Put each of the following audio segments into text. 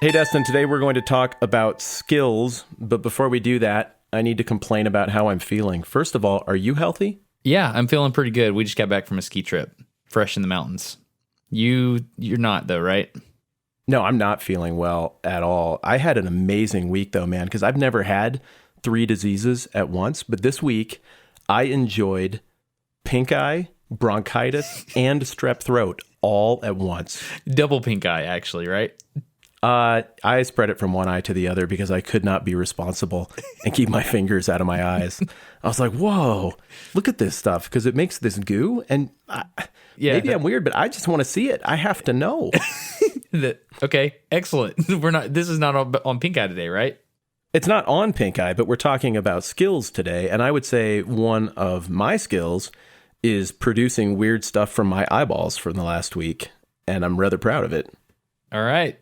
Hey, Destin, today we're going to talk about skills, but before we do that, I need to complain about how I'm feeling. First of all, are you healthy? Yeah, I'm feeling pretty good. We just got back from a ski trip, fresh in the mountains. You're not though, right? No, I'm not feeling well at all. I had an amazing week though, man, because I've never had 3 diseases at once, but this week I enjoyed pink eye, bronchitis, and strep throat all at once. Double pink eye, actually, right? I spread it from one eye to the other because I could not be responsible and keep my fingers out of my eyes. I was like, whoa, look at this stuff because it makes this goo. And maybe I'm weird, but I just want to see it. I have to know. Okay, excellent. This is not on pink eye today, right? It's not on pink eye, but we're talking about skills today. And I would say one of my skills is producing weird stuff from my eyeballs from the last week. And I'm rather proud of it. All right.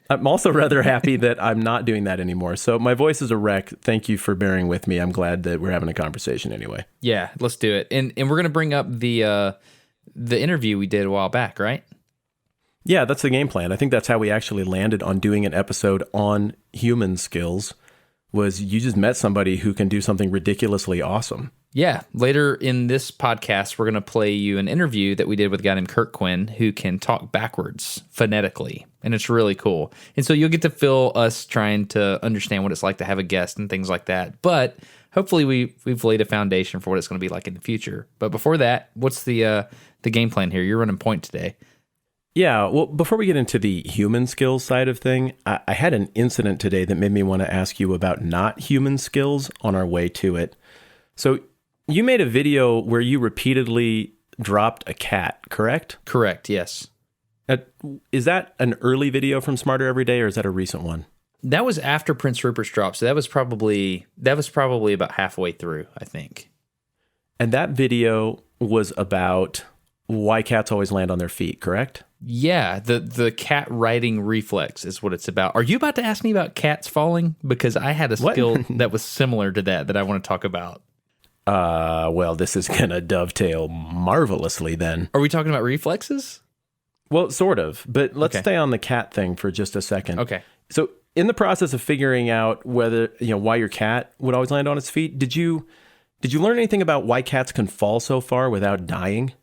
I'm also rather happy that I'm not doing that anymore. So my voice is a wreck. Thank you for bearing with me. I'm glad that we're having a conversation anyway. Yeah, let's do it. And we're going to bring up the interview we did a while back, right? Yeah, that's the game plan. I think that's how we actually landed on doing an episode on human skills, was you just met somebody who can do something ridiculously awesome. Yeah. Later in this podcast, we're going to play you an interview that we did with a guy named Quinn, who can talk backwards phonetically, and it's really cool. And so you'll get to feel us trying to understand what it's like to have a guest and things like that. But hopefully we've laid a foundation for what it's going to be like in the future. But before that, what's the game plan here? You're running point today. Yeah, well, before we get into the human skills side of thing, I had an incident today that made me want to ask you about not human skills on our way to it. So you made a video where you repeatedly dropped a cat, correct? Correct, yes. Is that an early video from Smarter Every Day, or is that a recent one? That was after Prince Rupert's drop, so that was probably about halfway through, I think. And that video was about why cats always land on their feet, correct? Yeah, the cat riding reflex is what it's about. Are you about to ask me about cats falling? Because I had a skill that was similar to that I want to talk about. Well, this is going to dovetail marvelously then. Are we talking about reflexes? Well, sort of, but let's stay on the cat thing for just a second. Okay. So in the process of figuring out whether, why your cat would always land on its feet, did you learn anything about why cats can fall so far without dying?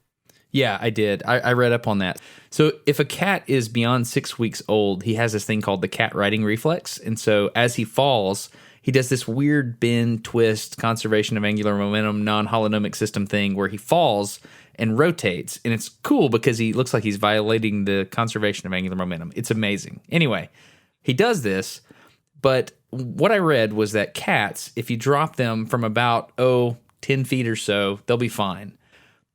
Yeah, I did. I read up on that. So if a cat is beyond 6 weeks old, he has this thing called the cat riding reflex. And so as he falls, he does this weird bend, twist, conservation of angular momentum, non-holonomic system thing where he falls and rotates. And it's cool because he looks like he's violating the conservation of angular momentum. It's amazing. Anyway, he does this, but what I read was that cats, if you drop them from about, 10 feet or so, they'll be fine.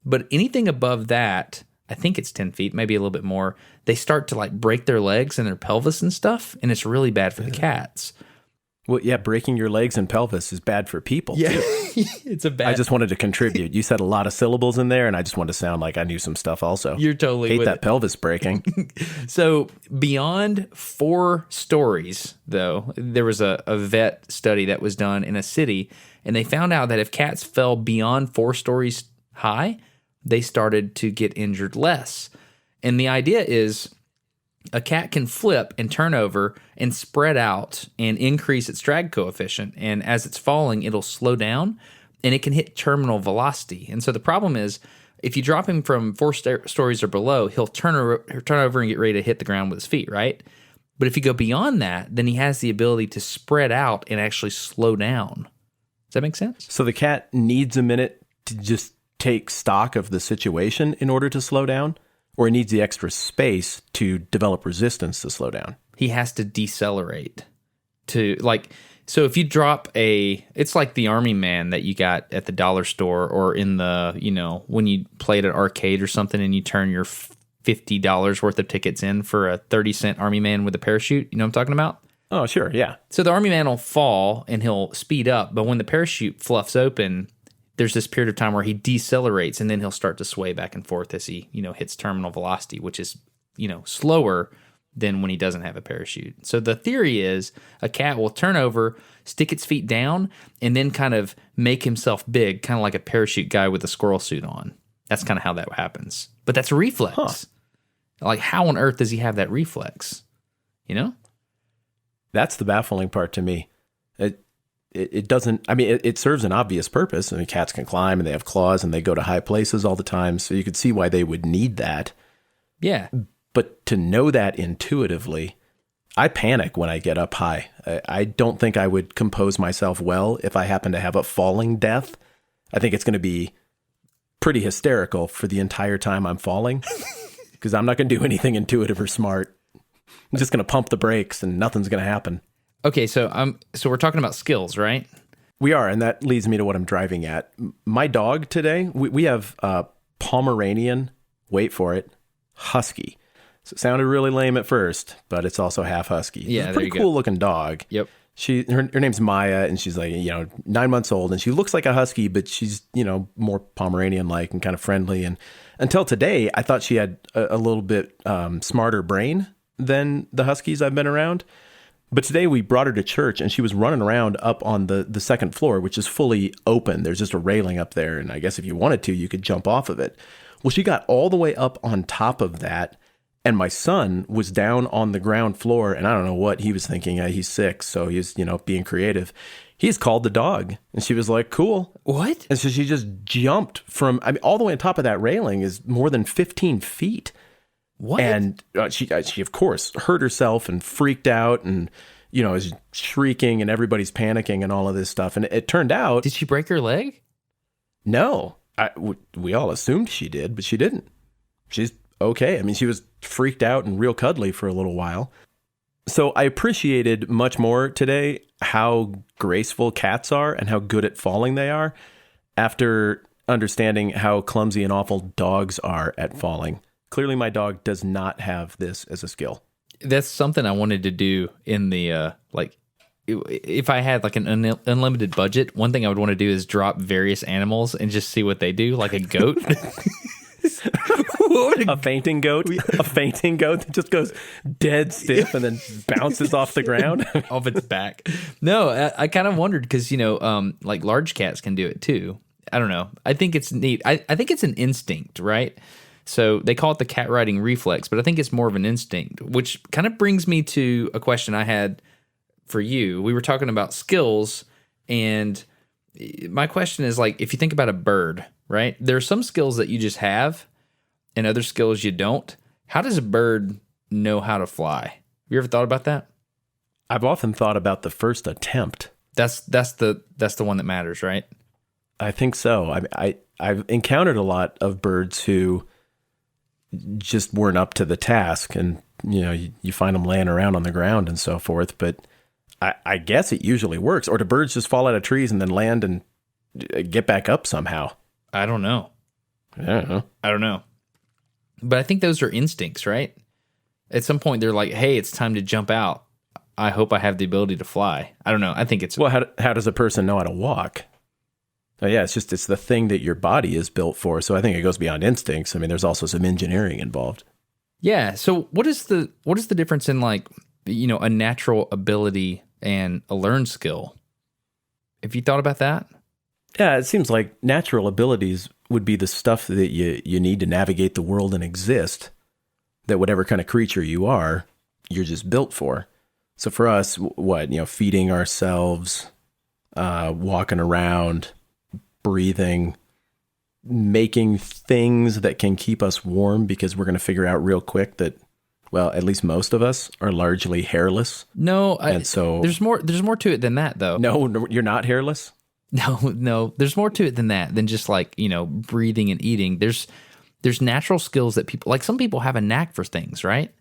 But anything above that, I think it's 10 feet, maybe a little bit more, they start to break their legs and their pelvis and stuff, and it's really bad for the cats. Well, yeah, breaking your legs and pelvis is bad for people, too. It's a bad... I just wanted to contribute. You said a lot of syllables in there, and I just wanted to sound like I knew some stuff also. You're totally hate with that it. pelvis breaking. So beyond 4 stories, though, there was a vet study that was done in a city, and they found out that if cats fell beyond 4 stories high, they started to get injured less. And the idea is a cat can flip and turn over and spread out and increase its drag coefficient. And as it's falling, it'll slow down and it can hit terminal velocity. And so the problem is if you drop him from 4 stories or below, he'll turn over and get ready to hit the ground with his feet, right? But if you go beyond that, then he has the ability to spread out and actually slow down. Does that make sense? So the cat needs a minute to just take stock of the situation in order to slow down, or it needs the extra space to develop resistance to slow down? He has to decelerate so if you drop it's like the Army Man that you got at the dollar store or in the, when you played at an arcade or something and you turn your $50 worth of tickets in for a 30-cent Army Man with a parachute. You know what I'm talking about? Oh, sure, yeah. So the Army Man will fall and he'll speed up, but when the parachute fluffs open, there's this period of time where he decelerates and then he'll start to sway back and forth as he, hits terminal velocity, which is, slower than when he doesn't have a parachute. So the theory is a cat will turn over, stick its feet down, and then kind of make himself big, kind of like a parachute guy with a squirrel suit on. That's kind of how that happens. But that's a reflex. How on earth does he have that reflex? That's the baffling part to me. It doesn't, I mean, it serves an obvious purpose. I mean, cats can climb and they have claws and they go to high places all the time. So you could see why they would need that. Yeah. But to know that intuitively, I panic when I get up high. I don't think I would compose myself well if I happen to have a falling death. I think it's going to be pretty hysterical for the entire time I'm falling because I'm not going to do anything intuitive or smart. I'm just going to pump the brakes and nothing's going to happen. Okay, so we're talking about skills, right? We are, and that leads me to what I'm driving at. My dog today, we have Pomeranian, wait for it, husky. So it sounded really lame at first, but it's also half husky. Yeah, it's a pretty cool looking dog. Yep. Her name's Maya, and she's like, 9 months old, and she looks like a husky, but she's, more Pomeranian-like and kind of friendly. And until today, I thought she had a little bit smarter brain than the huskies I've been around. But today we brought her to church and she was running around up on the second floor, which is fully open. There's just a railing up there. And I guess if you wanted to, you could jump off of it. Well, she got all the way up on top of that. And my son was down on the ground floor. And I don't know what he was thinking. He's 6. So he's, being creative. He's called the dog. And she was like, cool. What? And so she just jumped from, all the way on top of that railing is more than 15 feet. What? And she of course hurt herself and freaked out and is shrieking and everybody's panicking and all of this stuff. And it turned out, did she break her leg? No, we all assumed she did, but she didn't. She's okay. I mean, she was freaked out and real cuddly for a little while. So I appreciated much more today how graceful cats are and how good at falling they are after understanding how clumsy and awful dogs are at falling. Clearly, my dog does not have this as a skill. That's something I wanted to do in the, if I had like an unlimited budget, one thing I would want to do is drop various animals and just see what they do, like a goat. A fainting goat? A fainting goat that just goes dead stiff and then bounces off the ground? Off its back. No, I kind of wondered because, like large cats can do it too. I don't know. I think it's neat. I think it's an instinct, right? So they call it the cat riding reflex, but I think it's more of an instinct, which kind of brings me to a question I had for you. We were talking about skills, and my question is like, if you think about a bird, right? There are some skills that you just have and other skills you don't. How does a bird know how to fly? Have you ever thought about that? I've often thought about the first attempt. That's the one that matters, right? I think so. I've encountered a lot of birds who just weren't up to the task, and you find them laying around on the ground and so forth. But I guess it usually works. Or do birds just fall out of trees and then land and get back up somehow? I don't know. I don't know. But I think those are instincts, right? At some point, they're like, "Hey, it's time to jump out. I hope I have the ability to fly." I don't know. I think it's well. How does a person know how to walk? Oh, yeah, it's the thing that your body is built for. So I think it goes beyond instincts. I mean, there's also some engineering involved. Yeah. So what is the difference in like, a natural ability and a learned skill? Have you thought about that? Yeah, it seems like natural abilities would be the stuff that you need to navigate the world and exist, that whatever kind of creature you are, you're just built for. So for us, feeding ourselves, walking around, breathing, making things that can keep us warm, because we're going to figure out real quick that, well, at least most of us are largely hairless. No, and so there's more to it than that, though. No, you're not hairless? No, there's more to it than that, than just like, breathing and eating. There's natural skills that people, like some people have a knack for things, right?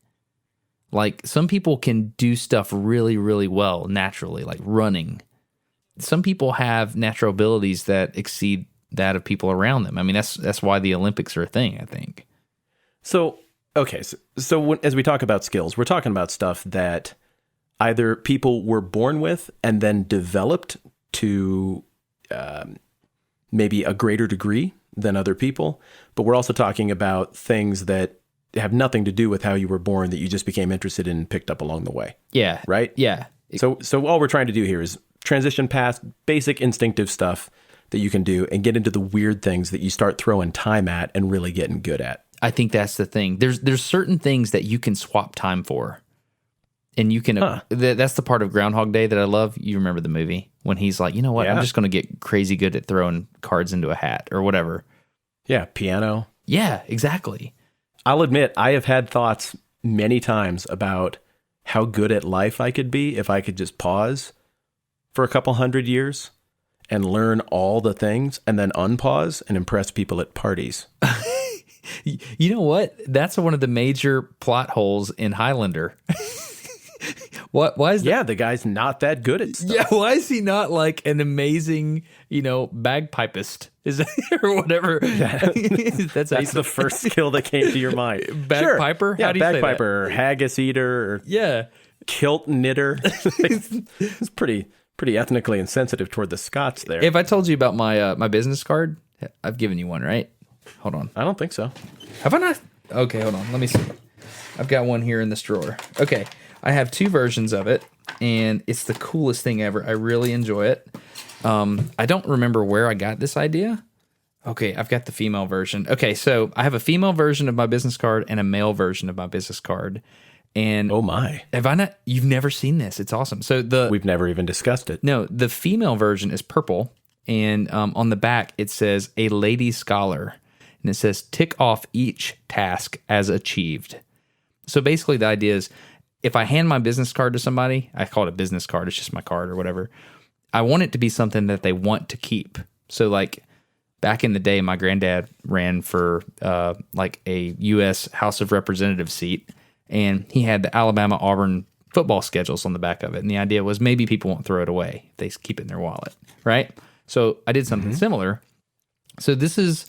Like some people can do stuff really, really well naturally, like running. Some people have natural abilities that exceed that of people around them. I mean, that's why the Olympics are a thing, I think. So, okay. So as we talk about skills, we're talking about stuff that either people were born with and then developed to maybe a greater degree than other people. But we're also talking about things that have nothing to do with how you were born, that you just became interested in and picked up along the way. Yeah. Right? Yeah. So all we're trying to do here is transition past basic instinctive stuff that you can do and get into the weird things that you start throwing time at and really getting good at. I think that's the thing. There's certain things that you can swap time for. And you can, that's the part of Groundhog Day that I love. You remember the movie when he's like, you know what? I'm just going to get crazy good at throwing cards into a hat or whatever. Yeah, piano. Yeah, exactly. I'll admit, I have had thoughts many times about how good at life I could be if I could just pause for a couple 100 years and learn all the things and then unpause and impress people at parties. You know what? That's one of the major plot holes in Highlander. Why is that? Yeah, the guy's not that good at stuff. Yeah, why is he not like an amazing, bagpipist? Is that, or whatever? That's the first skill that came to your mind. Bagpiper? Sure. Yeah, how do you bagpiper, or haggis eater, or kilt knitter. It's pretty ethnically insensitive toward the Scots there. If I told you about my business card, I've given you one, right? Hold on. I don't think so. Have I not? Okay, hold on. Let me see. I've got one here in this drawer. Okay. I have 2 versions of it, and it's the coolest thing ever. I really enjoy it. I don't remember where I got this idea. Okay, I've got the female version. Okay, so I have a female version of my business card and a male version of my business card. And oh my. Have I not? You've never seen this. It's awesome. So we've never even discussed it. No, the female version is purple, and on the back it says a lady scholar, and it says tick off each task as achieved. So basically the idea is, if I hand my business card to somebody, I call it a business card, it's just my card or whatever, I want it to be something that they want to keep. So like back in the day, my granddad ran for like a U.S. House of Representatives seat, and he had the Alabama-Auburn football schedules on the back of it. And the idea was maybe people won't throw it away if they keep it in their wallet, right? So I did something similar. So this is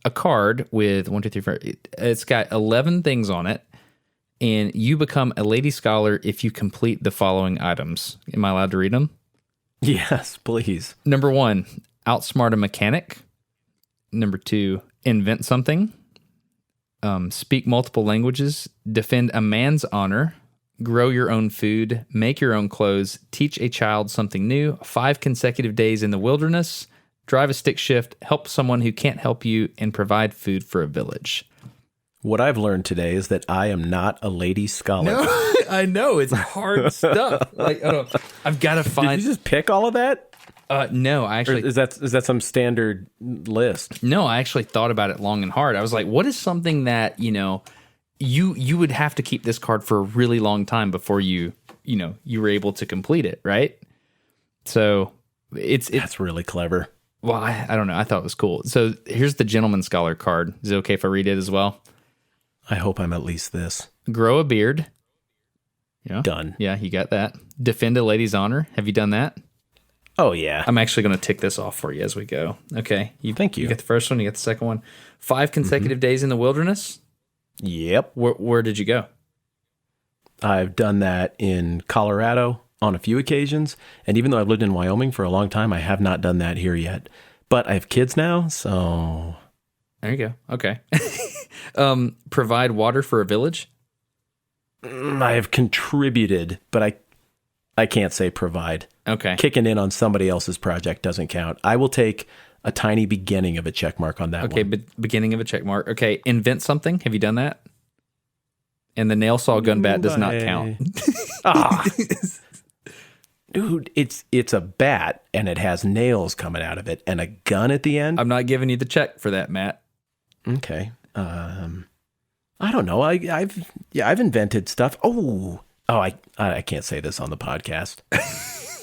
a card with 1, 2, 3, 4. It's got 11 things on it. And you become a lady scholar if you complete the following items. Am I allowed to read them? Yes, please. Number 1, outsmart a mechanic. Number 2, invent something. Speak multiple languages. Defend a man's honor. Grow your own food. Make your own clothes. Teach a child something new. 5 consecutive days in the wilderness. Drive a stick shift. Help someone who can't help you. And provide food for a village. What I've learned today is that I am not a lady scholar. No, I know. It's hard stuff. Like, I've got to find... Did you just pick all of that? No, I actually... Or is that some standard list? No, I actually thought about it long and hard. I was like, what is something that, you would have to keep this card for a really long time before you were able to complete it, right? So it's That's really clever. Well, I don't know. I thought it was cool. So here's the Gentleman Scholar card. Is it okay if I read it as well? I hope I'm at least this. Grow a beard. Yeah. Done. Yeah, you got that. Defend a lady's honor. Have you done that? Oh, yeah. I'm actually going to tick this off for you as we go. Okay. Thank you. You get the first one. You get the second one. 5 consecutive days in the wilderness. Yep. Where did you go? I've done that in Colorado on a few occasions. And even though I've lived in Wyoming for a long time, I have not done that here yet. But I have kids now, so... There you go. Okay. Provide water for a village. I have contributed, but I can't say provide. Okay. Kicking in on somebody else's project doesn't count. I will take a tiny beginning of a check mark on that one. Okay, beginning of a check mark. Okay, invent something. Have you done that? And the nail saw gun bat does not count. Dude, it's a bat and it has nails coming out of it and a gun at the end. I'm not giving you the check for that, Matt. Okay. I don't know. I've invented stuff. I can't say this on the podcast.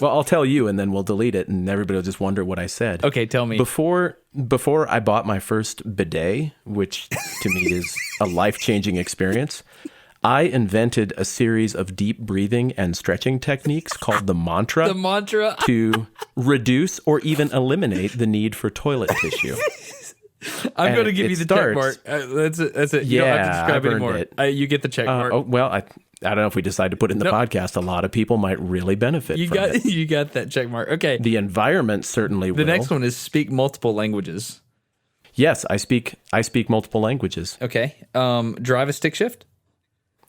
Well, I'll tell you and then we'll delete it and everybody will just wonder what I said. Okay, tell me. Before I bought my first bidet, which to me is a life-changing experience, I invented a series of deep breathing and stretching techniques called the mantra. The mantra. To reduce or even eliminate the need for toilet tissue. I'm going to give you the check mark. That's it. You don't have to describe anymore. You get the check mark. I don't know if we decide to put it in the podcast. A lot of people might really benefit from it. You got that check mark. Okay. The environment certainly will. The next one is speak multiple languages. Yes, I speak multiple languages. Okay. Drive a stick shift.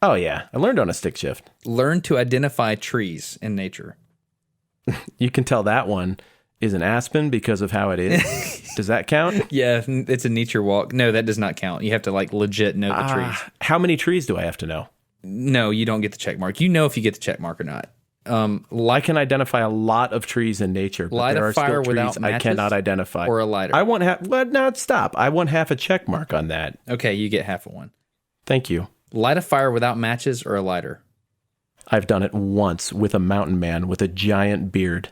Oh, yeah. I learned on a stick shift. Learn to identify trees in nature. You can tell that one is an aspen because of how it is. Does that count? Yeah, it's a nature walk. No, that does not count. You have to legit know the trees. How many trees do I have to know? No, you don't get the check mark. You know if you get the check mark or not. I can identify a lot of trees in nature, but Light there a are fire still without trees I matches cannot identify. or a lighter? I want half. Well, no, stop. I want half a check mark on that. Okay, you get half of one. Thank you. Light a fire without matches or a lighter? I've done it once with a mountain man with a giant beard.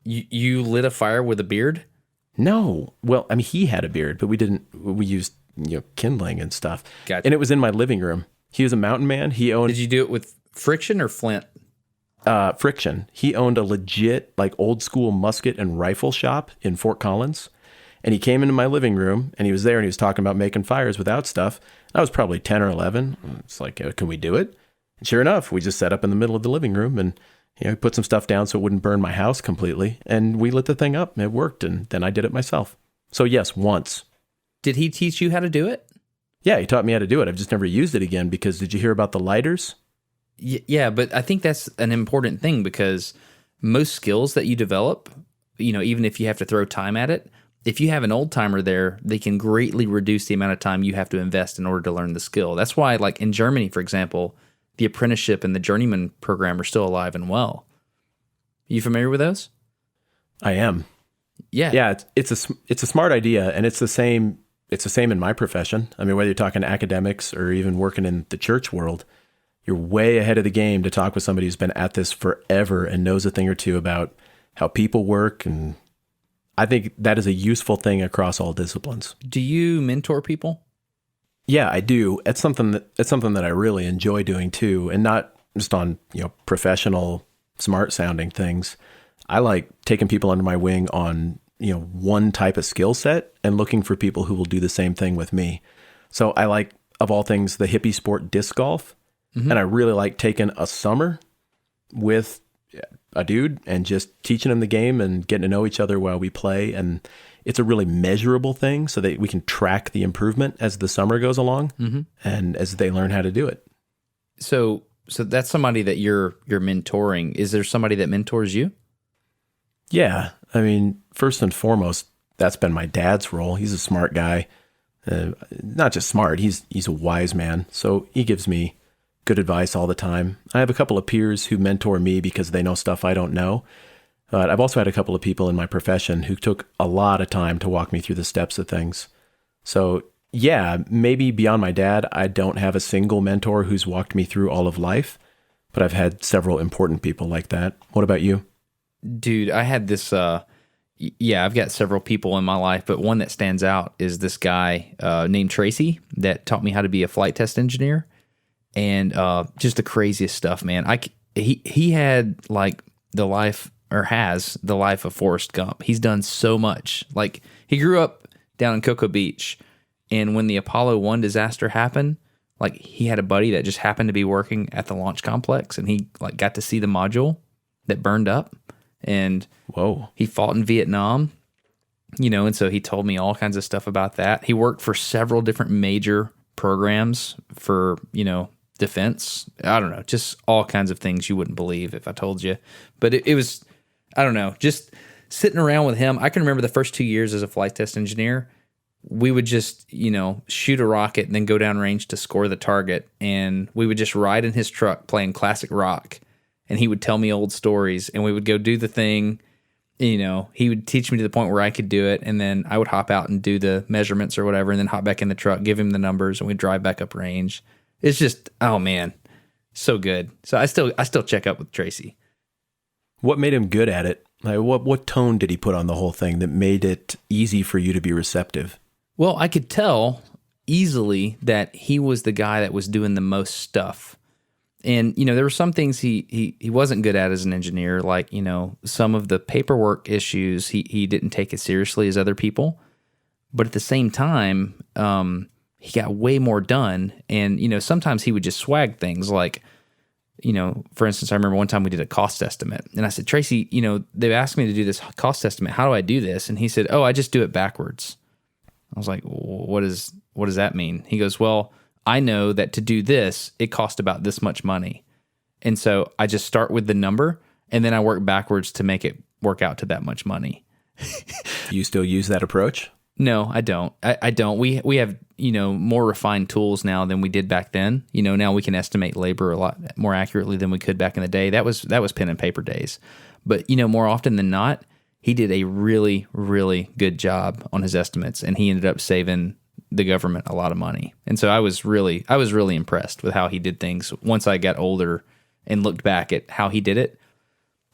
You lit a fire with a beard? No. Well, I mean, he had a beard, but we didn't. We used kindling and stuff. Gotcha. And it was in my living room. He was a mountain man. He owned Did you do it with friction or flint? friction. He owned a legit, like, old school musket and rifle shop in Fort Collins. And he came into my living room and he was there and he was talking about making fires without stuff. I was probably 10 or 11. It's like, can we do it? And sure enough, we just set up in the middle of the living room and put some stuff down so it wouldn't burn my house completely. And we lit the thing up and it worked. And then I did it myself. So yes, once. Did he teach you how to do it? Yeah, he taught me how to do it. I've just never used it again because did you hear about the lighters? Yeah, but I think that's an important thing because most skills that you develop, even if you have to throw time at it, if you have an old timer there, they can greatly reduce the amount of time you have to invest in order to learn the skill. That's why, like in Germany, for example, the apprenticeship and the journeyman program are still alive and well. You familiar with those? I am. Yeah. Yeah, it's a smart idea, and it's the same in my profession. I mean, whether you're talking academics or even working in the church world, you're way ahead of the game to talk with somebody who's been at this forever and knows a thing or two about how people work. And I think that is a useful thing across all disciplines. Do you mentor people? Yeah, I do. It's something that I really enjoy doing too, and not just on, professional, smart sounding things. I like taking people under my wing on, one type of skill set and looking for people who will do the same thing with me. So I like, of all things, the hippie sport disc golf. Mm-hmm. And I really like taking a summer with a dude and just teaching him the game and getting to know each other while we play. And it's a really measurable thing so that we can track the improvement as the summer goes along and as they learn how to do it. So that's somebody that you're mentoring. Is there somebody that mentors you? Yeah. I mean, first and foremost, that's been my dad's role. He's a smart guy. Not just smart, he's a wise man. So he gives me good advice all the time. I have a couple of peers who mentor me because they know stuff I don't know. But I've also had a couple of people in my profession who took a lot of time to walk me through the steps of things. So yeah, maybe beyond my dad, I don't have a single mentor who's walked me through all of life, but I've had several important people like that. What about you? Dude, I had this, I've got several people in my life, but one that stands out is this guy named Tracy that taught me how to be a flight test engineer. And just the craziest stuff, man. He had like has the life of Forrest Gump. He's done so much. Like he grew up down in Cocoa Beach, and when the Apollo 1 disaster happened, like he had a buddy that just happened to be working at the launch complex, and he like got to see the module that burned up. And whoa, he fought in Vietnam, and so he told me all kinds of stuff about that. He worked for several different major programs for, defense. I don't know, just all kinds of things you wouldn't believe if I told you. But it was, I don't know, just sitting around with him. I can remember the first 2 years as a flight test engineer, we would just, shoot a rocket and then go down range to score the target. And we would just ride in his truck playing classic rock. And he would tell me old stories and we would go do the thing. He would teach me to the point where I could do it. And then I would hop out and do the measurements or whatever, and then hop back in the truck, give him the numbers, and we'd drive back up range. It's just, oh man, so good. So I still check up with Tracy. What made him good at it? Like what tone did he put on the whole thing that made it easy for you to be receptive? Well, I could tell easily that he was the guy that was doing the most stuff. And, there were some things he wasn't good at as an engineer, like, some of the paperwork issues, he didn't take as seriously as other people. But at the same time, he got way more done. And, sometimes he would just swag things like, for instance, I remember one time we did a cost estimate. And I said, Tracy, they've asked me to do this cost estimate. How do I do this? And he said, oh, I just do it backwards. I was like, what does that mean? He goes, well, I know that to do this, it cost about this much money. And so I just start with the number and then I work backwards to make it work out to that much money. You still use that approach? No, I don't. I don't. We have, more refined tools now than we did back then. Now we can estimate labor a lot more accurately than we could back in the day. That was pen and paper days. But, more often than not, he did a really, really good job on his estimates, and he ended up saving the government a lot of money. And so I was really impressed with how he did things once I got older and looked back at how he did it.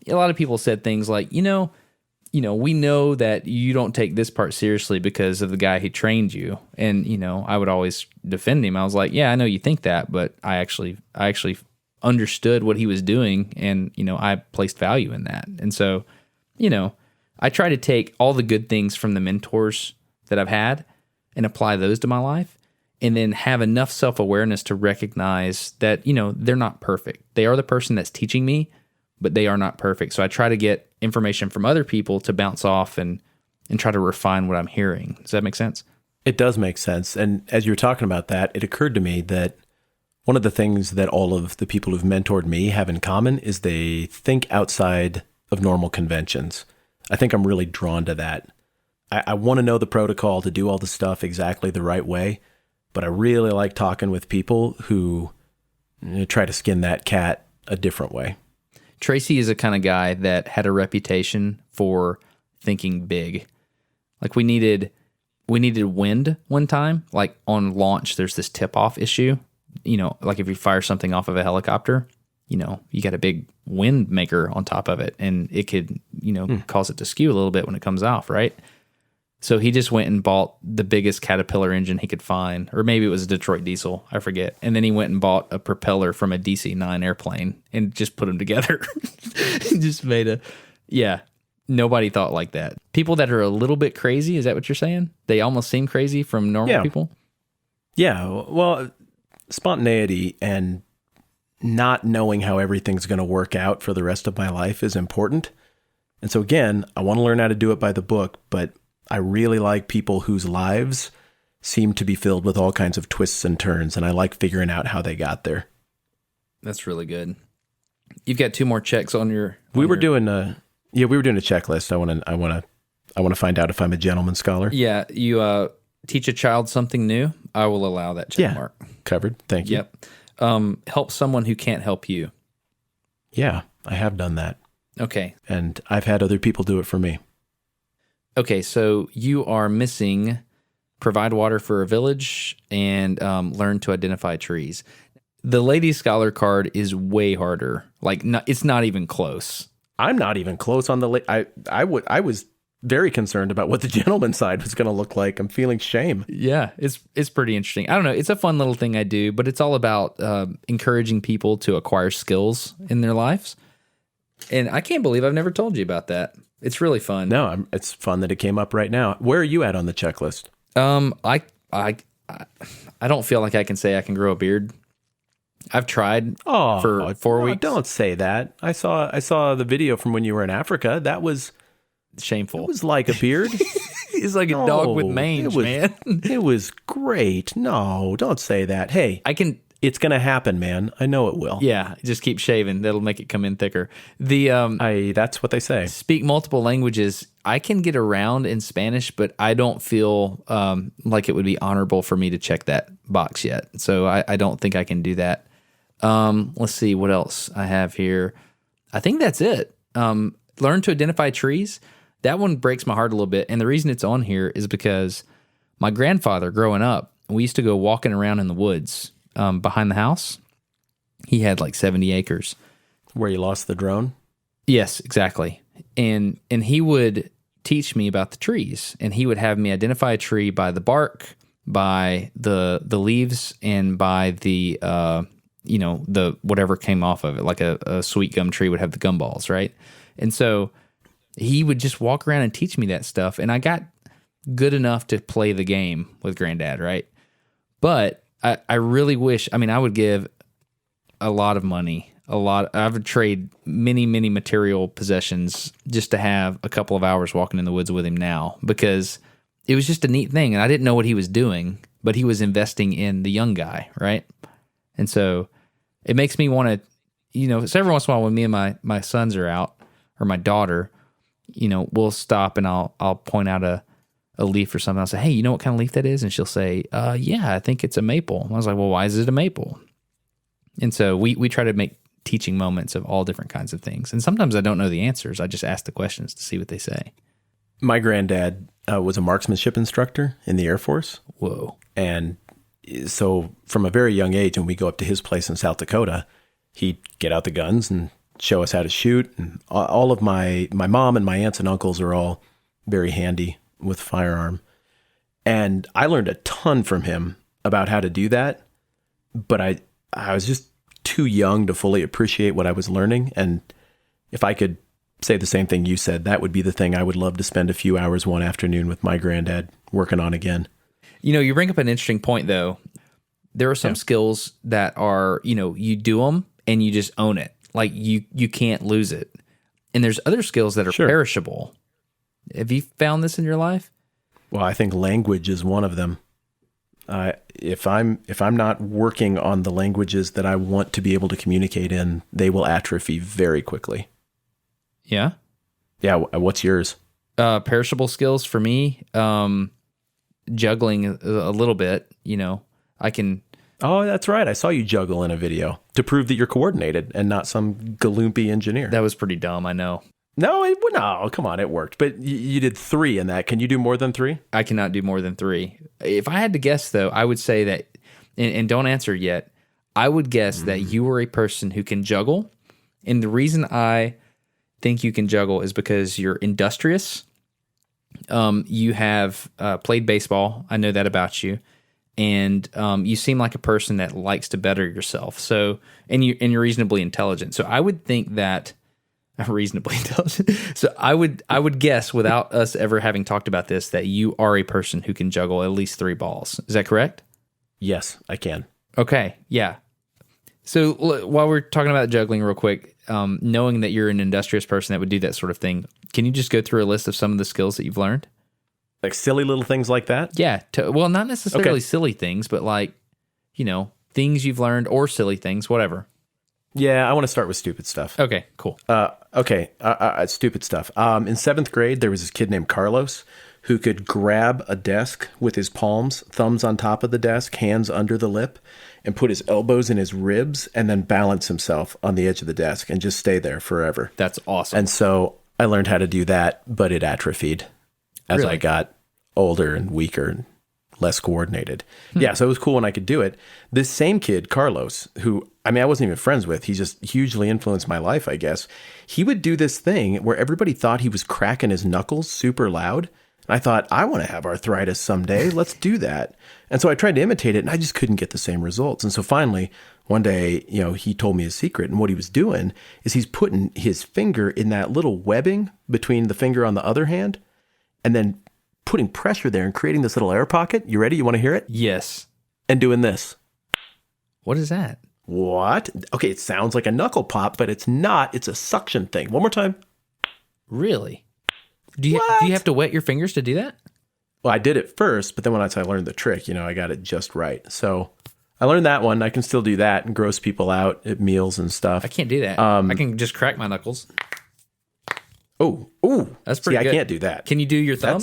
A lot of people said things like, we know that you don't take this part seriously because of the guy who trained you. And, I would always defend him. I was like, yeah, I know you think that, but I actually understood what he was doing, and, I placed value in that. And so, I try to take all the good things from the mentors that I've had and apply those to my life, and then have enough self-awareness to recognize that, they're not perfect. They are the person that's teaching me, but they are not perfect. So I try to get information from other people to bounce off and try to refine what I'm hearing. Does that make sense? It does make sense. And as you were talking about that, it occurred to me that one of the things that all of the people who've mentored me have in common is they think outside of normal conventions. I think I'm really drawn to that. I want to know the protocol to do all the stuff exactly the right way, but I really like talking with people who try to skin that cat a different way. Tracy is a kind of guy that had a reputation for thinking big. Like we needed wind one time, like on launch, there's this tip-off issue. Like if you fire something off of a helicopter, you got a big wind maker on top of it, and it could, cause it to skew a little bit when it comes off, right? So he just went and bought the biggest Caterpillar engine he could find, or maybe it was a Detroit diesel, I forget. And then he went and bought a propeller from a DC-9 airplane and just put them together. Just made nobody thought like that. People that are a little bit crazy, is that what you're saying? They almost seem crazy from normal people? Yeah, well, spontaneity and not knowing how everything's going to work out for the rest of my life is important. And so again, I want to learn how to do it by the book, but I really like people whose lives seem to be filled with all kinds of twists and turns, and I like figuring out how they got there. That's really good. You've got 2 more checks on your. We were doing a checklist. I want to find out if I'm a gentleman scholar. Yeah, you teach a child something new. I will allow that check mark. Covered. Thank you. Yep. Help someone who can't help you. Yeah, I have done that. Okay. And I've had other people do it for me. Okay, so you are missing provide water for a village and learn to identify trees. The Lady Scholar card is way harder. Like, it's not even close. I'm not even close on the. I was very concerned about what the gentleman side was going to look like. I'm feeling shame. Yeah, it's pretty interesting. I don't know. It's a fun little thing I do, but it's all about encouraging people to acquire skills in their lives. And I can't believe I've never told you about that. It's really fun. No, it's fun that it came up right now. Where are you at on the checklist? I don't feel like I can say I can grow a beard. I've tried for 4 weeks. Don't say that. I saw the video from when you were in Africa. That was shameful. It was like a beard. It's like a dog with mange, man. It was great. No, don't say that. Hey, it's going to happen, man. I know it will. Yeah, just keep shaving. That'll make it come in thicker. That's what they say. Speak multiple languages. I can get around in Spanish, but I don't feel like it would be honorable for me to check that box yet. So I don't think I can do that. Let's see what else I have here. I think that's it. Learn to identify trees. That one breaks my heart a little bit. And the reason it's on here is because my grandfather, growing up, we used to go walking around in the woods behind the house. He had like 70 acres. Where you lost the drone? Yes, exactly. And he would teach me about the trees, and he would have me identify a tree by the bark, by the leaves, and by the the whatever came off of it. Like a sweet gum tree would have the gum balls, right? And so he would just walk around and teach me that stuff, and I got good enough to play the game with Granddad, right? But I really wish, I would give a lot of money, I would trade many, many material possessions just to have a couple of hours walking in the woods with him now, because it was just a neat thing, and I didn't know what he was doing, but he was investing in the young guy, right? And so it makes me want to, so every once in a while when me and my sons are out, or my daughter, we'll stop and I'll point out a a leaf or something. I'll say, hey, you know what kind of leaf that is? And she'll say, yeah, I think it's a maple. And I was like, well, why is it a maple? And so we try to make teaching moments of all different kinds of things. And sometimes I don't know the answers. I just ask the questions to see what they say. My granddad was a marksmanship instructor in the Air Force. Whoa. And so from a very young age, when we go up to his place in South Dakota, he'd get out the guns and show us how to shoot. And all of my mom and my aunts and uncles are all very handy with firearm. And I learned a ton from him about how to do that. But I was just too young to fully appreciate what I was learning. And if I could say the same thing you said, that would be the thing I would love to spend a few hours one afternoon with my granddad working on again. You know, you bring up an interesting point, though. There are some skills that are, you know, you do them and you just own it. Like you can't lose it. And there's other skills that are perishable. Have you found this in your life? Well, I think language is one of them. If I'm not working on the languages that I want to be able to communicate in, they will atrophy very quickly. Yeah? Yeah, what's yours? Perishable skills for me, juggling a little bit, you know. I can... Oh, that's right. I saw you juggle in a video to prove that you're coordinated and not some galoopy engineer. That was pretty dumb, I know. No, come on, it worked. But you did 3 in that. Can you do more than 3? I cannot do more than 3. If I had to guess, though, I would say that, and don't answer yet, I would guess that you are a person who can juggle. And the reason I think you can juggle is because you're industrious. You have played baseball. I know that about you. And you seem like a person that likes to better yourself. So, and you're reasonably intelligent. So I would think that reasonably intelligent. So I would guess, without us ever having talked about this, that you are a person who can juggle at least 3 balls. Is that correct? Yes, I can. Okay, yeah. So while we're talking about juggling real quick, knowing that you're an industrious person that would do that sort of thing, can you just go through a list of some of the skills that you've learned? Like silly little things like that? Yeah. Well, not necessarily silly things, but like, you know, things you've learned or silly things, whatever. Yeah, I want to start with stupid stuff. Okay, cool. Stupid stuff. In 7th grade, there was this kid named Carlos who could grab a desk with his palms, thumbs on top of the desk, hands under the lip, and put his elbows in his ribs and then balance himself on the edge of the desk and just stay there forever. That's awesome. And so I learned how to do that, but it atrophied as I got older and weaker and less coordinated. Yeah, so it was cool when I could do it. This same kid, Carlos, who, I mean, I wasn't even friends with, he just hugely influenced my life, I guess. He would do this thing where everybody thought he was cracking his knuckles super loud. And I thought, I want to have arthritis someday. Let's do that. And so I tried to imitate it, and I just couldn't get the same results. And so finally, one day, you know, he told me his secret. And what he was doing is he's putting his finger in that little webbing between the finger on the other hand, and then putting pressure there and creating this little air pocket. You ready? You want to hear it? Yes. And doing this. What is that? What? Okay, it sounds like a knuckle pop, but it's not. It's a suction thing. One more time. Really? Do you have to wet your fingers to do that? Well, I did it first, but then when I learned the trick, you know, I got it just right. So I learned that one. I can still do that and gross people out at meals and stuff. I can't do that. I can just crack my knuckles. Oh, that's pretty good. I can't do that. Can you do your thumb?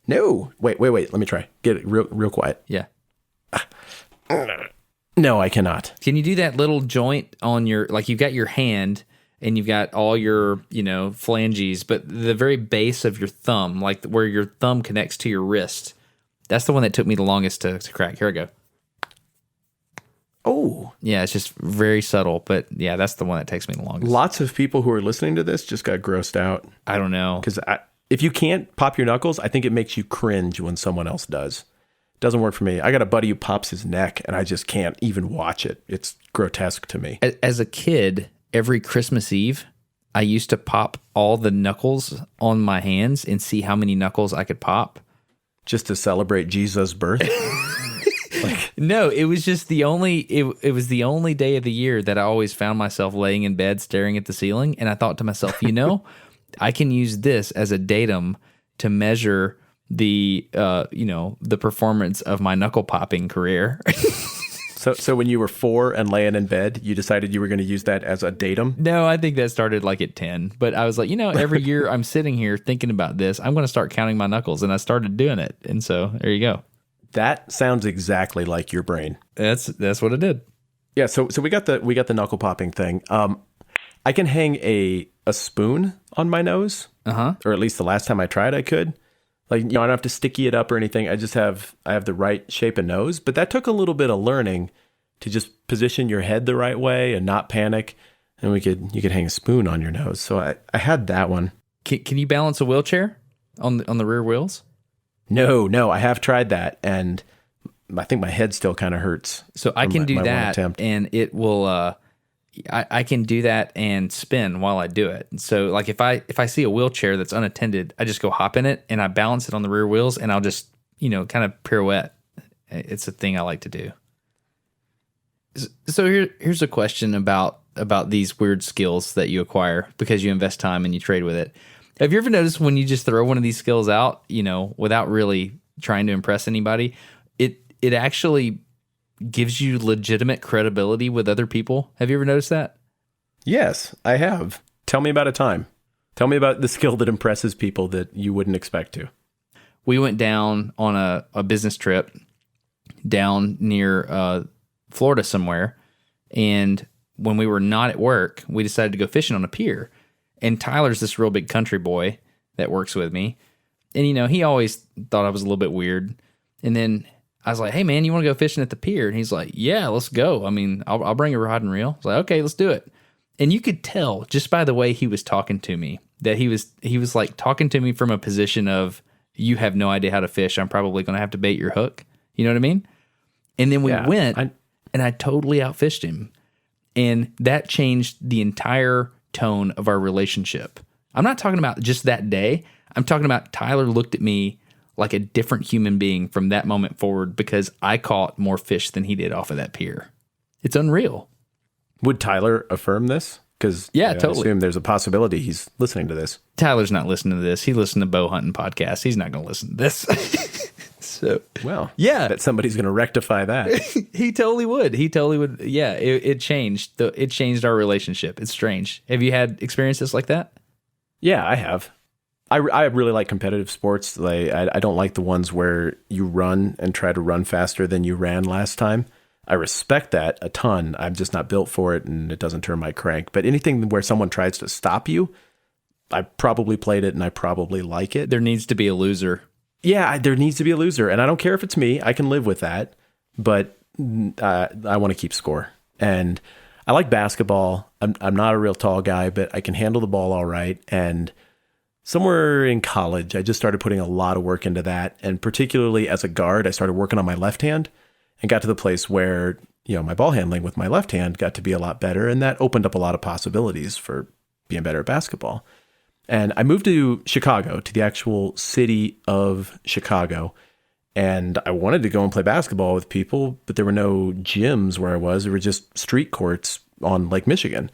No. Wait. Let me try. Get it real quiet. Yeah. No, I cannot. Can you do that little joint on your, like you've got your hand and you've got all your, you know, phalanges, but the very base of your thumb, like where your thumb connects to your wrist, that's the one that took me the longest to crack. Here I go. Oh. Yeah, it's just very subtle, but yeah, that's the one that takes me the longest. Lots of people who are listening to this just got grossed out. I don't know. Because if you can't pop your knuckles, I think it makes you cringe when someone else does. Doesn't work for me. I got a buddy who pops his neck, and I just can't even watch it. It's grotesque to me. As a kid, every Christmas Eve, I used to pop all the knuckles on my hands and see how many knuckles I could pop. Just to celebrate Jesus' birth? No, it was just the only it was the only day of the year that I always found myself laying in bed staring at the ceiling, and I thought to myself, you know, I can use this as a datum to measure the the performance of my knuckle popping career. So when you were 4 and laying in bed, you decided you were going to use that as a datum? No, I think that started like at 10. But I was like, every year I'm sitting here thinking about this. I'm going to start counting my knuckles. And I started doing it. And so there you go. That sounds exactly like your brain. That's what it did. Yeah, so we got the knuckle popping thing. I can hang a spoon on my nose, or at least the last time I tried, I could. Like, I don't have to sticky it up or anything. I have the right shape of nose, but that took a little bit of learning to just position your head the right way and not panic. And you could hang a spoon on your nose. So I had that one. Can you balance a wheelchair on the rear wheels? No, I have tried that, and I think my head still kind of hurts. So I can do that, and it will. I can do that and spin while I do it. So like if I see a wheelchair that's unattended, I just go hop in it and I balance it on the rear wheels, and I'll just kind of pirouette. It's a thing I like to do. So here's a question about these weird skills that you acquire because you invest time and you trade with it. Have you ever noticed when you just throw one of these skills out, without really trying to impress anybody, it actually gives you legitimate credibility with other people? Have you ever noticed that? Yes, I have. Tell me about a time. Tell me about the skill that impresses people that you wouldn't expect to. We went down on a business trip down near Florida somewhere, and when we were not at work, we decided to go fishing on a pier. And Tyler's this real big country boy that works with me. And, he always thought I was a little bit weird. And then I was like, hey, man, you want to go fishing at the pier? And he's like, yeah, let's go. I mean, I'll bring a rod and reel. I was like, okay, let's do it. And you could tell just by the way he was talking to me that he was like talking to me from a position of, you have no idea how to fish. I'm probably going to have to bait your hook. You know what I mean? And then we went and I totally outfished him. And that changed the entire tone of our relationship. I'm not talking about just that day. I'm talking about Tyler looked at me like a different human being from that moment forward because I caught more fish than he did off of that pier. It's unreal. Would Tyler affirm this? Because totally. I assume there's a possibility he's listening to this. Tyler's not listening to this. He listened to bow hunting podcasts. He's not going to listen to this. So, well, yeah, that somebody's going to rectify that. He totally would. Yeah, it changed. It changed our relationship. It's strange. Have you had experiences like that? Yeah, I have. I really like competitive sports. I don't like the ones where you run and try to run faster than you ran last time. I respect that a ton. I'm just not built for it, and it doesn't turn my crank. But anything where someone tries to stop you, I probably played it, and I probably like it. There needs to be a loser. Yeah, there needs to be a loser, and I don't care if it's me. I can live with that, but I want to keep score. And I like basketball. I'm not a real tall guy, but I can handle the ball all right. And somewhere in college, I just started putting a lot of work into that. And particularly as a guard, I started working on my left hand and got to the place where, my ball handling with my left hand got to be a lot better. And that opened up a lot of possibilities for being better at basketball. And I moved to Chicago, to the actual city of Chicago. And I wanted to go and play basketball with people, but there were no gyms where I was. There were just street courts on Lake Michigan.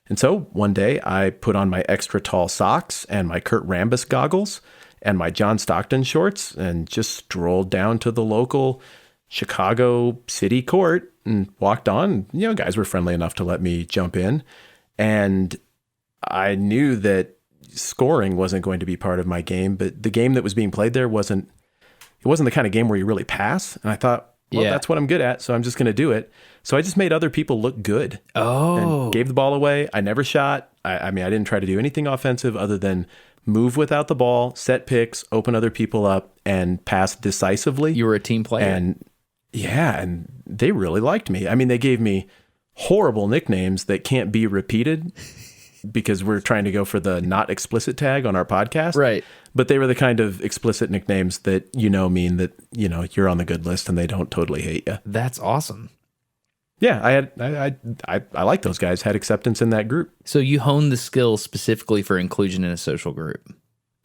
And so one day I put on my extra tall socks and my Kurt Rambis goggles and my John Stockton shorts and just strolled down to the local Chicago city court and walked on. Guys were friendly enough to let me jump in. And I knew that scoring wasn't going to be part of my game, but the game that was being played there wasn't the kind of game where you really pass. And I thought, well, that's what I'm good at, so I'm just going to do it. So I just made other people look good. Oh. And gave the ball away. I never shot. I didn't try to do anything offensive other than move without the ball, set picks, open other people up, and pass decisively. You were a team player. And and they really liked me. They gave me horrible nicknames that can't be repeated because we're trying to go for the not explicit tag on our podcast. Right. But they were the kind of explicit nicknames that, mean that, you're on the good list and they don't totally hate you. That's awesome. Yeah, I like those guys, had acceptance in that group. So you honed the skills specifically for inclusion in a social group.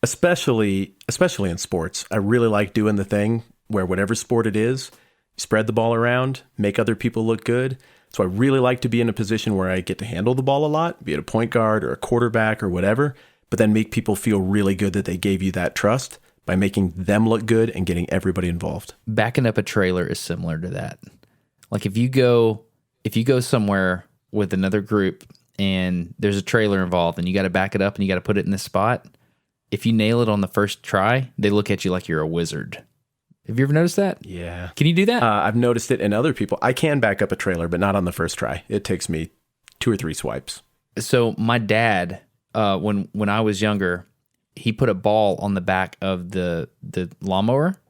Especially in sports. I really like doing the thing where whatever sport it is, spread the ball around, make other people look good. So I really like to be in a position where I get to handle the ball a lot, be it a point guard or a quarterback or whatever, but then make people feel really good that they gave you that trust by making them look good and getting everybody involved. Backing up a trailer is similar to that. Like if you go somewhere with another group and there's a trailer involved and you got to back it up and you got to put it in this spot, if you nail it on the first try, they look at you like you're a wizard. Have you ever noticed that? Yeah. Can you do that? I've noticed it in other people. I can back up a trailer, but not on the first try. It takes me 2 or 3 swipes. So my dad, when I was younger, he put a ball on the back of the lawnmower,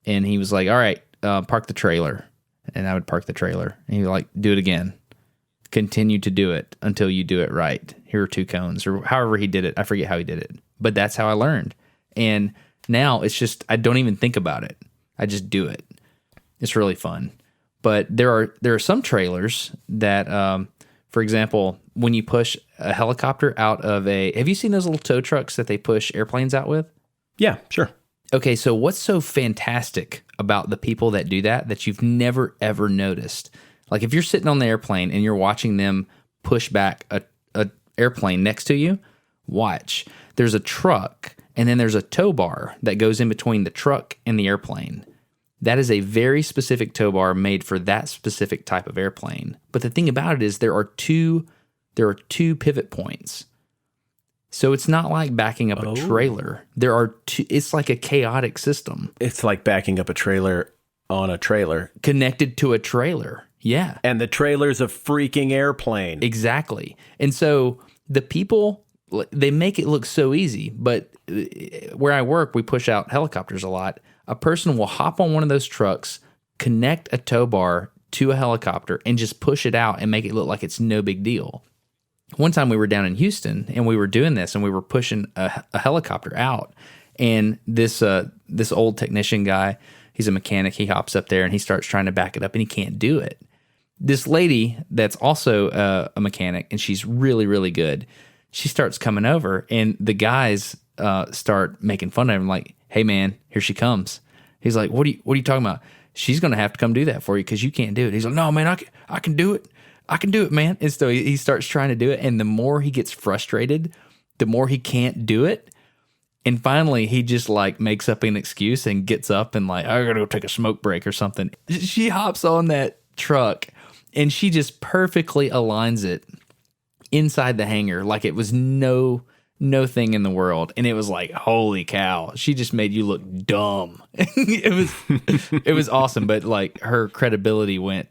and he was like, "All right, park the trailer," and I would park the trailer, and he would like, "Do it again. Continue to do it until you do it right. Here are 2 cones," or however he did it. I forget how he did it, but that's how I learned. And now it's just I don't even think about it. I just do it. It's really fun. But there are some trailers that, for example, when you push a helicopter out of have you seen those little tow trucks that they push airplanes out with? Yeah, sure. Okay, so what's so fantastic about the people that do that you've never, ever noticed? Like if you're sitting on the airplane and you're watching them push back a airplane next to you, watch. There's a truck and then there's a tow bar that goes in between the truck and the airplane. That is a very specific tow bar made for that specific type of airplane. But the thing about it is there are two pivot points. So it's not like backing up a trailer. There are two, it's like a chaotic system. It's like backing up a trailer on a trailer. Connected to a trailer. Yeah. And the trailer's a freaking airplane. Exactly. And so the people, they make it look so easy, but where I work, we push out helicopters a lot. A person will hop on one of those trucks, connect a tow bar to a helicopter, and just push it out and make it look like it's no big deal. One time we were down in Houston and we were doing this and we were pushing a helicopter out, and this old technician guy, he's a mechanic, he hops up there and he starts trying to back it up and he can't do it. This lady that's also a mechanic and she's really, really good, she starts coming over and the guys start making fun of him like, "Hey man, here she comes." He's like, what are you talking about? "She's going to have to come do that for you because you can't do it." He's like, "No man, I can do it. I can do it, man." And so he starts trying to do it. And the more he gets frustrated, the more he can't do it. And finally, he just like makes up an excuse and gets up and like, "I got to go take a smoke break or something." She hops on that truck and she just perfectly aligns it inside the hangar like it was no thing in the world. And it was like, holy cow, she just made you look dumb. It was awesome. But like her credibility went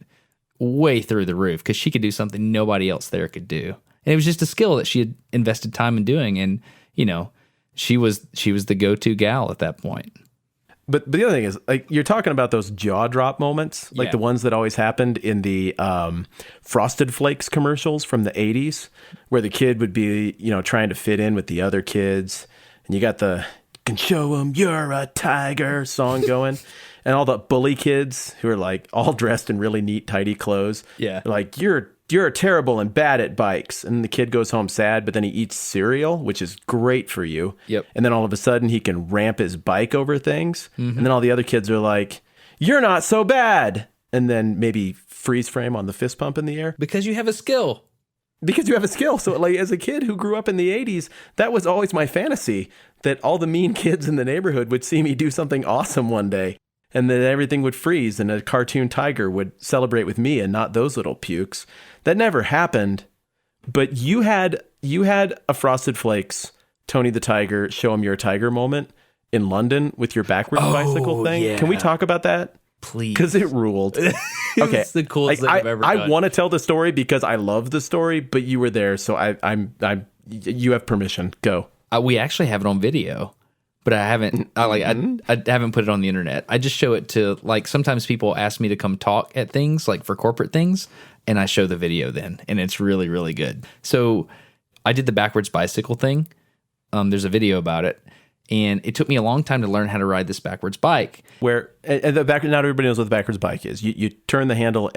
way through the roof because she could do something nobody else there could do. And it was just a skill that she had invested time in doing. And, you know, she was the go-to gal at that point. But the other thing is, like, you're talking about those jaw drop moments, like the ones that always happened in the Frosted Flakes commercials from the 80s, where the kid would be, you know, trying to fit in with the other kids. And you got the "Can show 'em you're a tiger" song going. And all the bully kids who are like all dressed in really neat, tidy clothes. Yeah. Like, you're terrible and bad at bikes. And the kid goes home sad, but then he eats cereal, which is great for you. Yep. And then all of a sudden he can ramp his bike over things. Mm-hmm. And then all the other kids are like, "You're not so bad." And then maybe freeze frame on the fist pump in the air. Because you have a skill. Because you have a skill. So like as a kid who grew up in the 80s, that was always my fantasy, that all the mean kids in the neighborhood would see me do something awesome one day. And then everything would freeze and a cartoon tiger would celebrate with me and not those little pukes. That never happened. But you had a Frosted Flakes, Tony the Tiger, show him you're a tiger moment in London with your backwards bicycle thing. Yeah. Can we talk about that? Please. Because it ruled. Okay. It's the coolest thing I've ever done. I want to tell the story because I love the story, but you were there, so you have permission. Go. We actually have it on video. But I haven't. I haven't put it on the internet. I just show it to, like, sometimes people ask me to come talk at things, like for corporate things, and I show the video then, and it's really, really good. So I did the backwards bicycle thing. There's a video about it, and it took me a long time to learn how to ride this backwards bike. Where and not everybody knows what the backwards bike is. You turn the handle.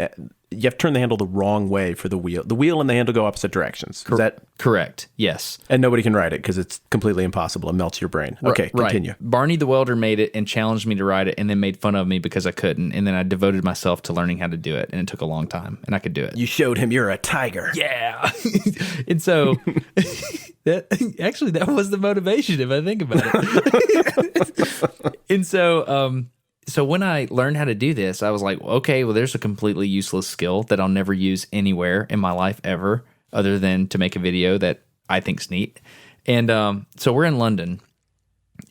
You have to turn the handle the wrong way for the wheel. The wheel and the handle go opposite directions. Is that correct? Yes. And nobody can ride it because it's completely impossible. It melts your brain. Okay, continue. Right. Barney the welder made it and challenged me to ride it, and then made fun of me because I couldn't. And then I devoted myself to learning how to do it, and it took a long time, and I could do it. You showed him you're a tiger. Yeah. And so that was the motivation if I think about it. And so So when I learned how to do this, I was like, okay, well, there's a completely useless skill that I'll never use anywhere in my life ever, other than to make a video that I think's neat. And so we're in London,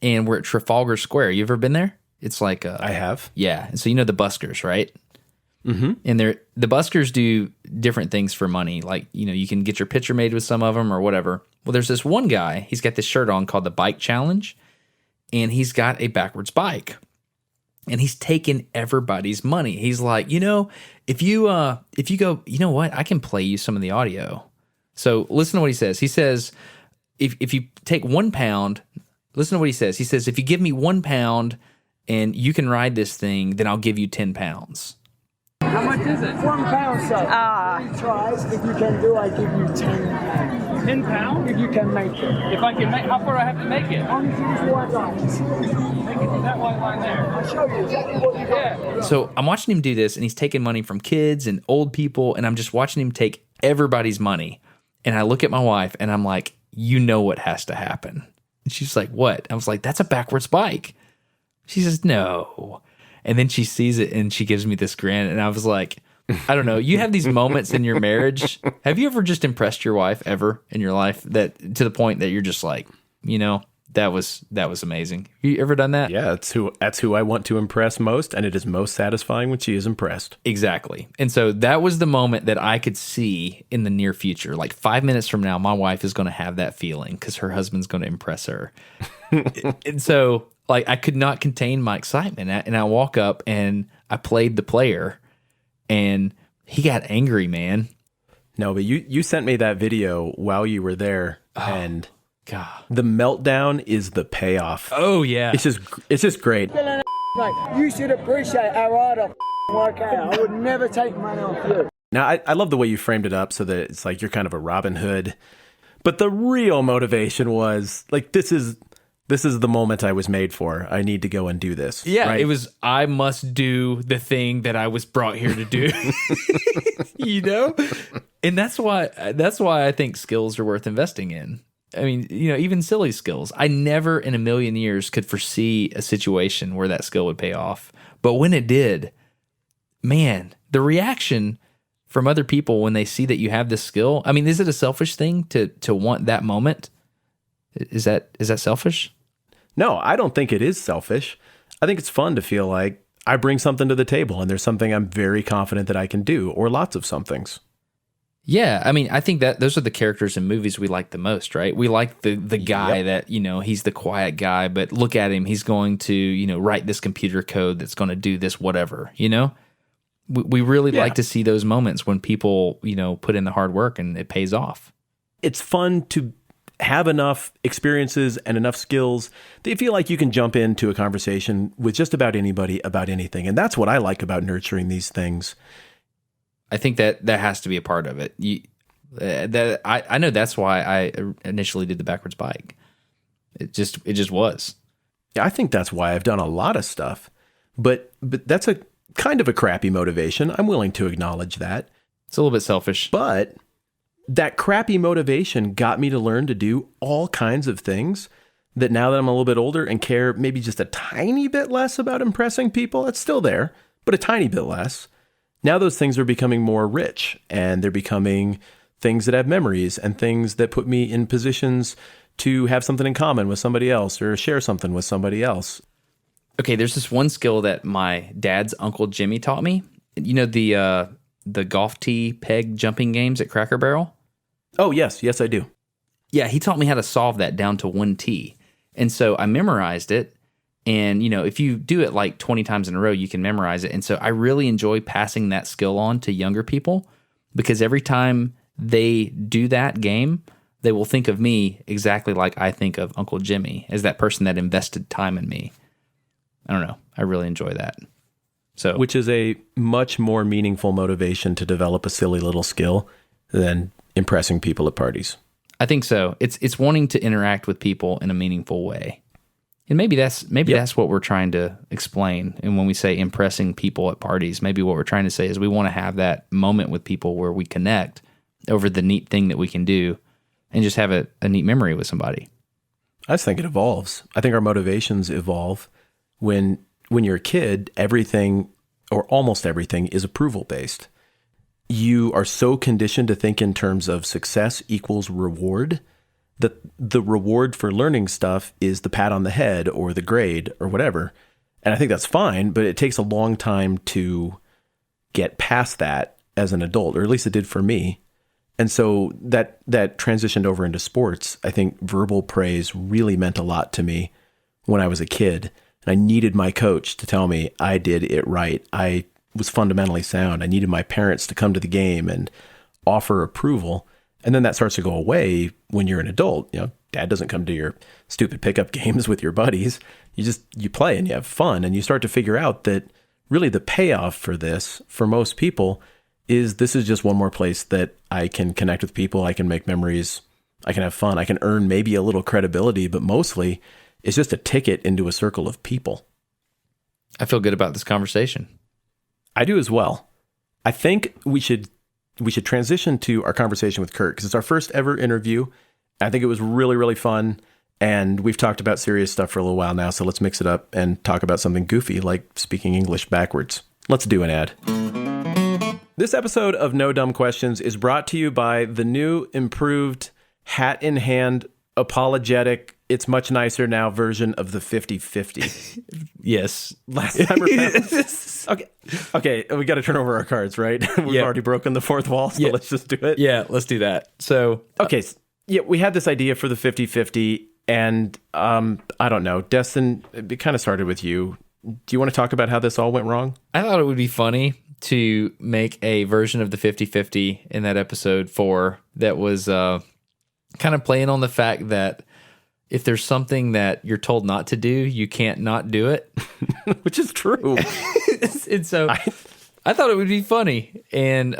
and we're at Trafalgar Square. You ever been there? It's like I have. Yeah. And so you know the buskers, right? Mm-hmm. And the buskers do different things for money. Like, you can get your picture made with some of them or whatever. Well, there's this one guy, he's got this shirt on called the Bike Challenge, and he's got a backwards bike. And he's taking everybody's money. He's like, if you go, you know what? I can play you some of the audio. So listen to what he says. He says, if you take £1, listen to what he says. He says, if you give me £1 and you can ride this thing, then I'll give you £10. How much is it? £1, sir. 3 tries. If you can do, I give you £10. £10? If you can make it. If I can make, how far do I have to make it? Only to this white line. Make it to that white line there. I'll show you exactly what you got. Yeah. So I'm watching him do this, and he's taking money from kids and old people, and I'm just watching him take everybody's money. And I look at my wife, and I'm like, you know what has to happen. And she's like, what? I was like, that's a backwards bike. She says, no. And then she sees it, and she gives me this grin, and I was like, I don't know. You have these moments in your marriage. Have you ever just impressed your wife ever in your life that to the point that you're just like, that was amazing. You ever done that? Yeah, that's who I want to impress most, and it is most satisfying when she is impressed. Exactly. And so that was the moment that I could see in the near future. Like 5 minutes from now, my wife is going to have that feeling because her husband's going to impress her. And so like I could not contain my excitement. And I walk up and I played the player, and he got angry, man. No, but you sent me that video while you were there, and God, the meltdown is the payoff. Oh yeah, it's just great. Mate, you should appreciate how hard I work out. I would never take money off you. Now, I love the way you framed it up so that it's like you're kind of a Robin Hood, but the real motivation was like this is the moment I was made for. I need to go and do this. Yeah, right? It was, I must do the thing that I was brought here to do. And that's why I think skills are worth investing in. I mean, even silly skills. I never in a million years could foresee a situation where that skill would pay off. But when it did, man, the reaction from other people when they see that you have this skill. I mean, is it a selfish thing to want that moment? Is that selfish? No, I don't think it is selfish. I think it's fun to feel like I bring something to the table and there's something I'm very confident that I can do, or lots of somethings. Yeah, I mean, I think that those are the characters in movies we like the most, right? We like the guy that, he's the quiet guy, but look at him, he's going to, write this computer code that's going to do this whatever, We really like to see those moments when people, put in the hard work and it pays off. It's fun to have enough experiences and enough skills that you feel like you can jump into a conversation with just about anybody about anything. And that's what I like about nurturing these things. I think that has to be a part of it. I know that's why I initially did the backwards bike. It just was. Yeah, I think that's why I've done a lot of stuff. But that's a kind of a crappy motivation. I'm willing to acknowledge that. It's a little bit selfish. But that crappy motivation got me to learn to do all kinds of things that now that I'm a little bit older and care maybe just a tiny bit less about impressing people, it's still there, but a tiny bit less. Now those things are becoming more rich, and they're becoming things that have memories and things that put me in positions to have something in common with somebody else or share something with somebody else. Okay, there's this one skill that my dad's Uncle Jimmy taught me. The golf tee peg jumping games at Cracker Barrel? Oh, yes, I do. Yeah, he taught me how to solve that down to one tee. And so I memorized it. And, if you do it like 20 times in a row, you can memorize it. And so I really enjoy passing that skill on to younger people, because every time they do that game, they will think of me exactly like I think of Uncle Jimmy, as that person that invested time in me. I don't know. I really enjoy that. So, which is a much more meaningful motivation to develop a silly little skill than impressing people at parties. I think so. It's wanting to interact with people in a meaningful way. And maybe that's what we're trying to explain. And when we say impressing people at parties, maybe what we're trying to say is we want to have that moment with people where we connect over the neat thing that we can do and just have a neat memory with somebody. I just think it evolves. I think our motivations evolve when when you're a kid, everything or almost everything is approval based. You are so conditioned to think in terms of success equals reward that the reward for learning stuff is the pat on the head or the grade or whatever. And I think that's fine, but it takes a long time to get past that as an adult, or at least it did for me. And so that transitioned over into sports. I think verbal praise really meant a lot to me when I was a kid. And I needed my coach to tell me I did it right. I was fundamentally sound. I needed my parents to come to the game and offer approval. And then that starts to go away when you're an adult. You know, dad doesn't come to your stupid pickup games with your buddies. You play and you have fun, and you start to figure out that really the payoff for this, for most people, is this is just one more place that I can connect with people. I can make memories. I can have fun. I can earn maybe a little credibility, but mostly it's just a ticket into a circle of people. I feel good about this conversation. I do as well. I think we should transition to our conversation with Kurt because it's our first ever interview. I think it was really, really fun. And we've talked about serious stuff for a little while now. So let's mix it up and talk about something goofy like speaking English backwards. Let's do an ad. This episode of No Dumb Questions is brought to you by the new, improved, hat in hand, apologetic, it's much nicer now version of the 50-50. Yes. Last time around. Okay, we got to turn over our cards, right? We've already broken the fourth wall, so let's just do it. Yeah, let's do that. So, okay, we had this idea for the 50-50, and I don't know, Destin, it kind of started with you. Do you want to talk about how this all went wrong? I thought it would be funny to make a version of the 50-50 in that episode 4 that was kind of playing on the fact that if there's something that you're told not to do, you can't not do it. Which is true. And so I thought it would be funny. And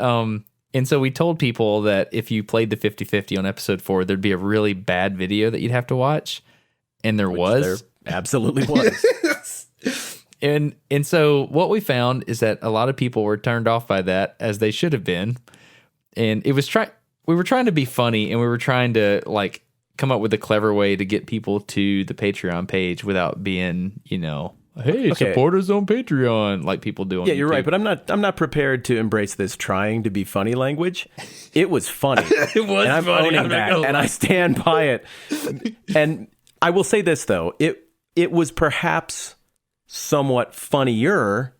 so we told people that if you played the 50-50 on episode 4, there'd be a really bad video that you'd have to watch. And there was. There absolutely was. And so what we found is that a lot of people were turned off by that, as they should have been. And it was we were trying to be funny, and we were trying to like come up with a clever way to get people to the Patreon page without being, hey, support us on Patreon like people do on Yeah, you're YouTube. right, but I'm not prepared to embrace this trying to be funny language. It was funny. It was and I'm funny. owning that, and I stand by it. And I will say this though, it was perhaps somewhat funnier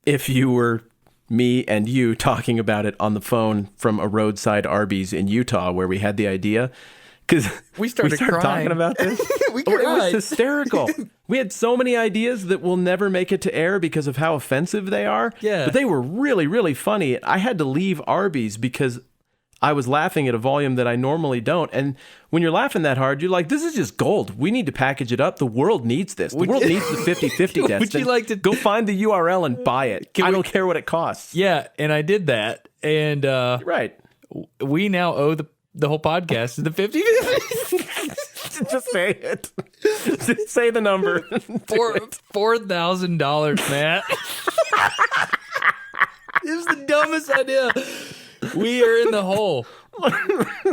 if you were me and you talking about it on the phone from a roadside Arby's in Utah where we had the idea. Because we started crying. Talking about this. We It was cried. hysterical. We had so many ideas that will never make it to air because of how offensive they are. Yeah. But they were really, really funny. I had to leave Arby's because I was laughing at a volume that I normally don't. And when you're laughing that hard, you're like, this is just gold. We need to package it up. The world needs this. The world needs the 50-50 Destin. Would you like to go find the URL and buy it? I don't care what it costs. Yeah, and I did that. And Right. we now owe the whole podcast to the 50-50. Just say it. Just say the number. $4,000, Matt. It was the dumbest idea. We are in the hole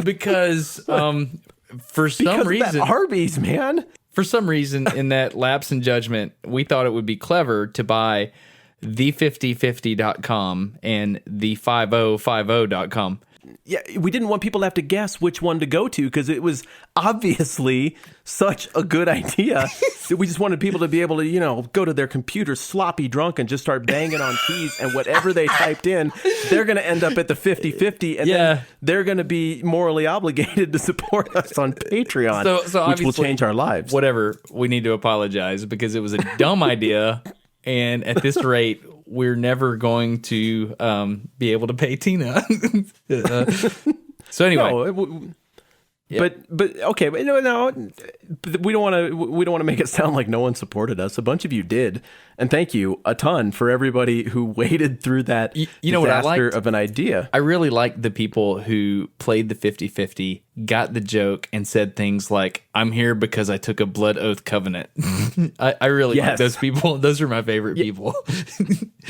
because for some reason, Arby's, man. For some reason, in that lapse in judgment, we thought it would be clever to buy the5050.com and the 5050.com. Yeah, we didn't want people to have to guess which one to go to because it was obviously such a good idea that we just wanted people to be able to, go to their computer sloppy drunk and just start banging on keys, and whatever they typed in, they're going to end up at the 50-50, and then they're going to be morally obligated to support us on Patreon, so which will change our lives. Whatever, we need to apologize because it was a dumb idea, and at this rate, we're never going to be able to pay Tina. So anyway, but okay, but no, we don't want to make it sound like no one supported us. A bunch of you did, and thank you a ton for everybody who waded through that disaster of an idea. I really liked the people who played the 50-50, got the joke, and said things like, "I'm here because I took a blood oath covenant." I really like those people. Those are my favorite people.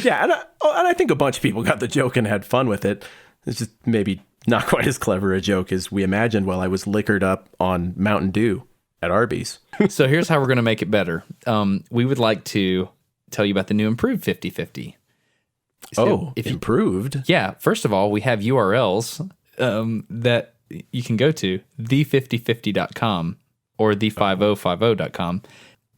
Yeah, and I think a bunch of people got the joke and had fun with it. It's just maybe not quite as clever a joke as we imagined while I was liquored up on Mountain Dew at Arby's. So here's how we're going to make it better. We would like to tell you about the new improved 50/50. If improved. Yeah, first of all, we have URLs that you can go to, the5050.com or the5050.com.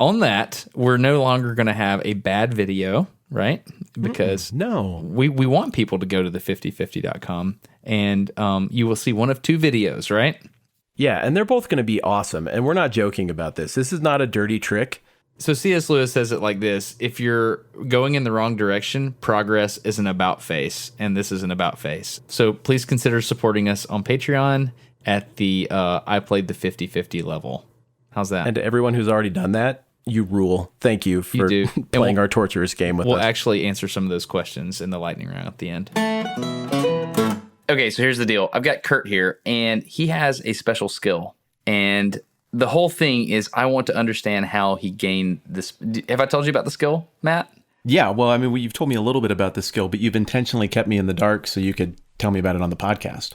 On that, we're no longer going to have a bad video, right? Because No. we want people to go to the5050.com, and you will see one of two videos, right? Yeah, and they're both going to be awesome. And we're not joking about this. This is not a dirty trick. So C.S. Lewis says it like this: if you're going in the wrong direction, progress is an about face, and this is an about face. So please consider supporting us on Patreon at the I played the 50/50 level. How's that? And to everyone who's already done that, you rule. Thank you for do. playing our torturous game with We'll us. actually answer some of those questions in the lightning round at the end. Okay, so here's the deal. I've got Kurt here, and he has a special skill. And the whole thing is I want to understand how he gained this. Have I told you about the skill, Matt? Yeah, well, I mean, you've told me a little bit about this skill, but you've intentionally kept me in the dark so you could tell me about it on the podcast.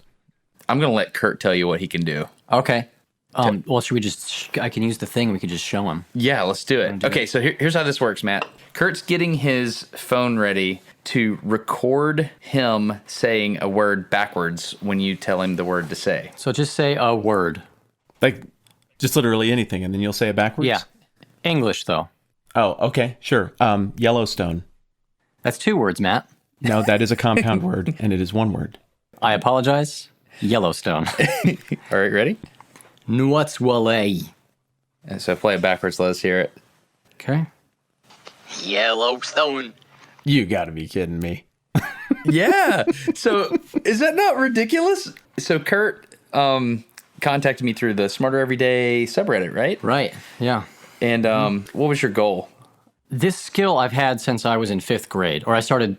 I'm going to let Kurt tell you what he can do. Okay. Well, should we just? I can use the thing. We could just show him. Yeah, let's do it. Okay, so here's how this works, Matt. Kurt's getting his phone ready to record him saying a word backwards when you tell him the word to say. So just say a word. Like, just literally anything, and then you'll say it backwards? Yeah. English though. Oh, okay, sure. Yellowstone. That's 2 words, Matt. No, that is a compound word, and it is 1 word. I apologize. Yellowstone. All right, ready? Nuatswale. And so play it backwards. Let us hear it. Okay. Yellowstone. You got to be kidding me. Yeah. So is that not ridiculous? So Kurt contacted me through the Smarter Everyday subreddit, right? Right. Yeah. And what was your goal? This skill I've had since I was in 5th grade, or I started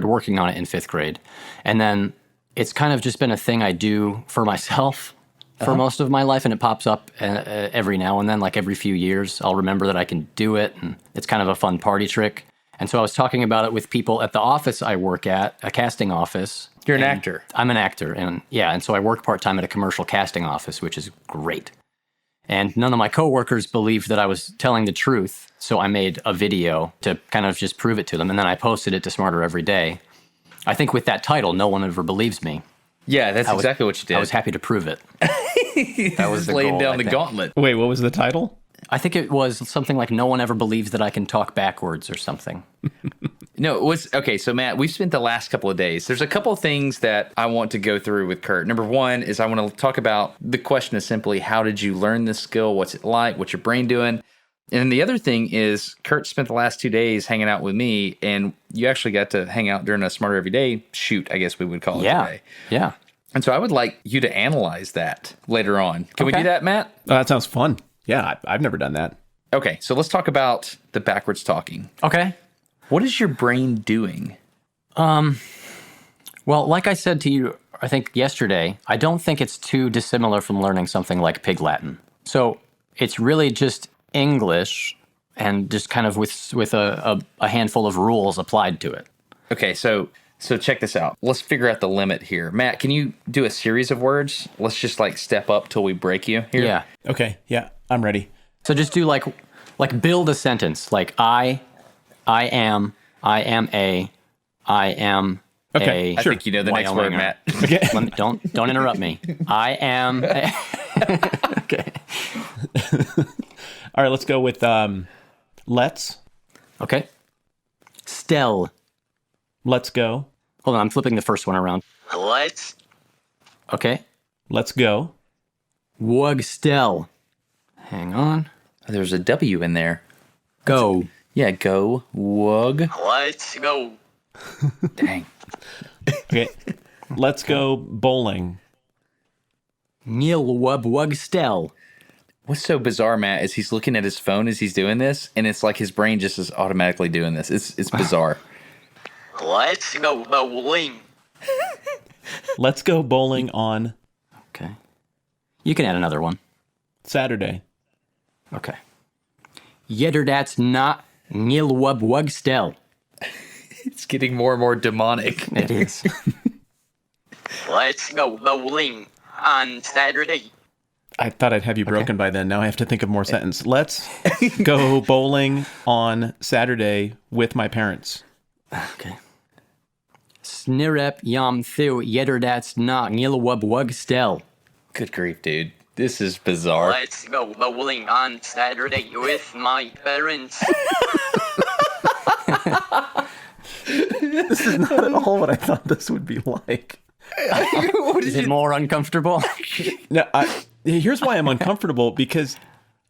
working on it in 5th grade, and then it's kind of just been a thing I do for myself for most of my life, and it pops up every now and then, like every few years. I'll remember that I can do it, and it's kind of a fun party trick. And so I was talking about it with people at the office I work at, a casting office. You're an actor. I'm an actor, and so I work part-time at a commercial casting office, which is great. And none of my coworkers believed that I was telling the truth, so I made a video to kind of just prove it to them, and then I posted it to Smarter Every Day. I think with that title, no one ever believes me. Yeah, that's exactly what you did. I was happy to prove it. That was laying goal, down I the think. gauntlet. Wait, what was the title? I think it was something like "No one ever believes that I can talk backwards" or something. No, it was okay. So Matt, we've spent the last couple of days. There's a couple of things that I want to go through with Kurt. Number one is I want to talk about the question is simply how did you learn this skill? What's it like? What's your brain doing? And then the other thing is Kurt spent the last 2 days hanging out with me, and you actually got to hang out during a Smarter Everyday shoot, I guess we would call it today. Yeah. And so I would like you to analyze that later on. Can we Okay. do that, Matt? Oh, that sounds fun. Yeah, I've never done that. Okay, so let's talk about the backwards talking. Okay. What is your brain doing? Well, like I said to you, I think yesterday, I don't think it's too dissimilar from learning something like Pig Latin. So it's really just English and just kind of with a handful of rules applied to it. Okay, so check this out. Let's figure out the limit here. Matt, can you do a series of words? Let's just like step up till we break you here. Yeah. Okay, yeah, I'm ready. So just do like build a sentence like I am a, Okay, I sure. think you know the next word, Wyominger. Matt. Okay. Don't interrupt me. I am. Okay. All right, let's go with let's. Okay. Stel. Let's go. Hold on, I'm flipping the first one around. Let's Okay. Let's go. Wugstel. Hang on. There's a W in there. Go. Yeah, go, wug. let's go. Dang. Okay. Let's go bowling. Nilwub Wugstel. What's so bizarre, Matt, is he's looking at his phone as he's doing this, and it's like his brain just is automatically doing this. It's bizarre. Let's go bowling. Let's go bowling on Okay. You can add another one. Saturday. Okay. Yederdats not Nilwub Wugstel. It's getting more and more demonic. It is. Let's go bowling on Saturday. I thought I'd have you broken by then. Now I have to think of more sentence. Let's go bowling on Saturday with my parents. Okay. Snirep yam thu yederdats na ngilwub wug stel. Good grief, dude. This is bizarre. Let's go bowling on Saturday with my parents. This is not at all what I thought this would be like. Is it more uncomfortable? No, here's why I'm uncomfortable, because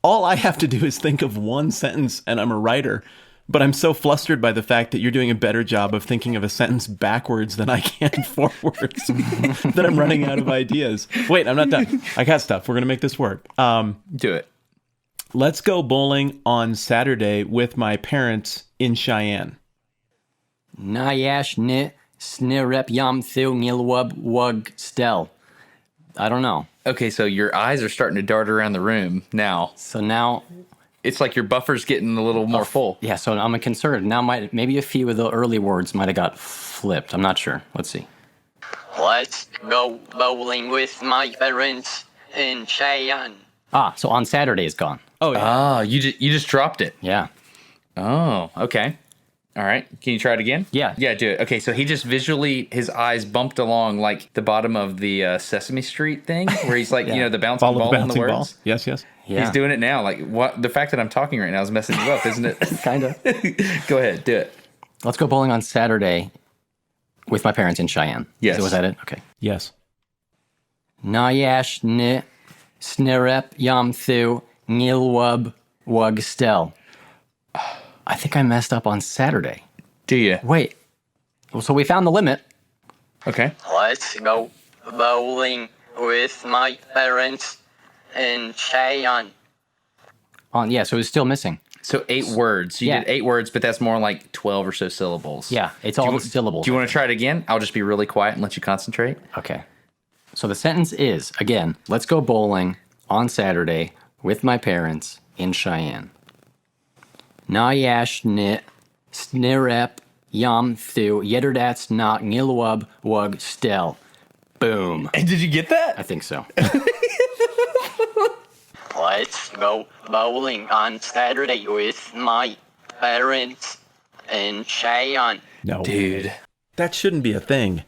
all I have to do is think of one sentence and I'm a writer. But I'm so flustered by the fact that you're doing a better job of thinking of a sentence backwards than I can forwards that I'm running out of ideas. Wait, I'm not done. I got stuff. We're going to make this work. Do it. Let's go bowling on Saturday with my parents in Cheyenne. Nayash ni snirep yam thu ngilwub wug stel. I don't know. Okay, so your eyes are starting to dart around the room now. So now... It's like your buffer's getting a little more full. Yeah, so I'm concerned. Now maybe a few of the early words might have got flipped. I'm not sure. Let's see. Let's go bowling with my parents in Cheyenne. So on Saturday is gone. Oh, yeah. Ah, you just dropped it. Yeah. Oh, okay. All right. Can you try it again? Yeah. Yeah, do it. Okay, so he just visually, his eyes bumped along like the bottom of the Sesame Street thing, where he's like, the bouncing Follow ball the on the bouncing words. ball. Yes, yes. Yeah. He's doing it now. Like, what? The fact that I'm talking right now is messing you up, isn't it? Kind of. Go ahead, do it. Let's go bowling on Saturday with my parents in Cheyenne. Yes. Was that it? Okay. Yes. Nayash ni snirep yam thu ngilwub wug stel. I think I messed up on Saturday. Do you? Wait. So we found the limit. Okay. Let's go bowling with my parents in Cheyenne. So it was still missing. So 8 words. You did 8 words, but that's more like 12 or so syllables. Yeah, it's all the syllables. Do you want to try it again? I'll just be really quiet and let you concentrate. Okay. So the sentence is, again, let's go bowling on Saturday with my parents in Cheyenne. Nayash ni snirep yam thu yederdats na ngilwub wug stel. Boom. And did you get that? I think so. Let's go bowling on Saturday with my parents in Cheyenne. No. Dude. That shouldn't be a thing.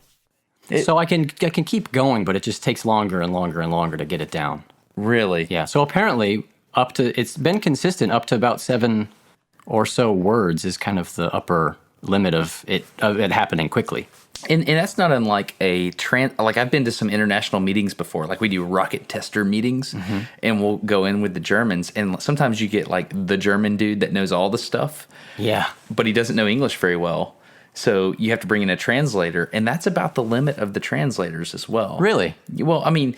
So I can keep going, but it just takes longer and longer and longer to get it down. Really? Yeah. So apparently it's been consistent up to about 7 or so words is kind of the upper limit of it happening quickly. And that's not unlike like I've been to some international meetings before. Like we do rocket tester meetings, and we'll go in with the Germans. And sometimes you get like the German dude that knows all the stuff. Yeah. But he doesn't know English very well. So you have to bring in a translator. And that's about the limit of the translators as well. Really? Well, I mean,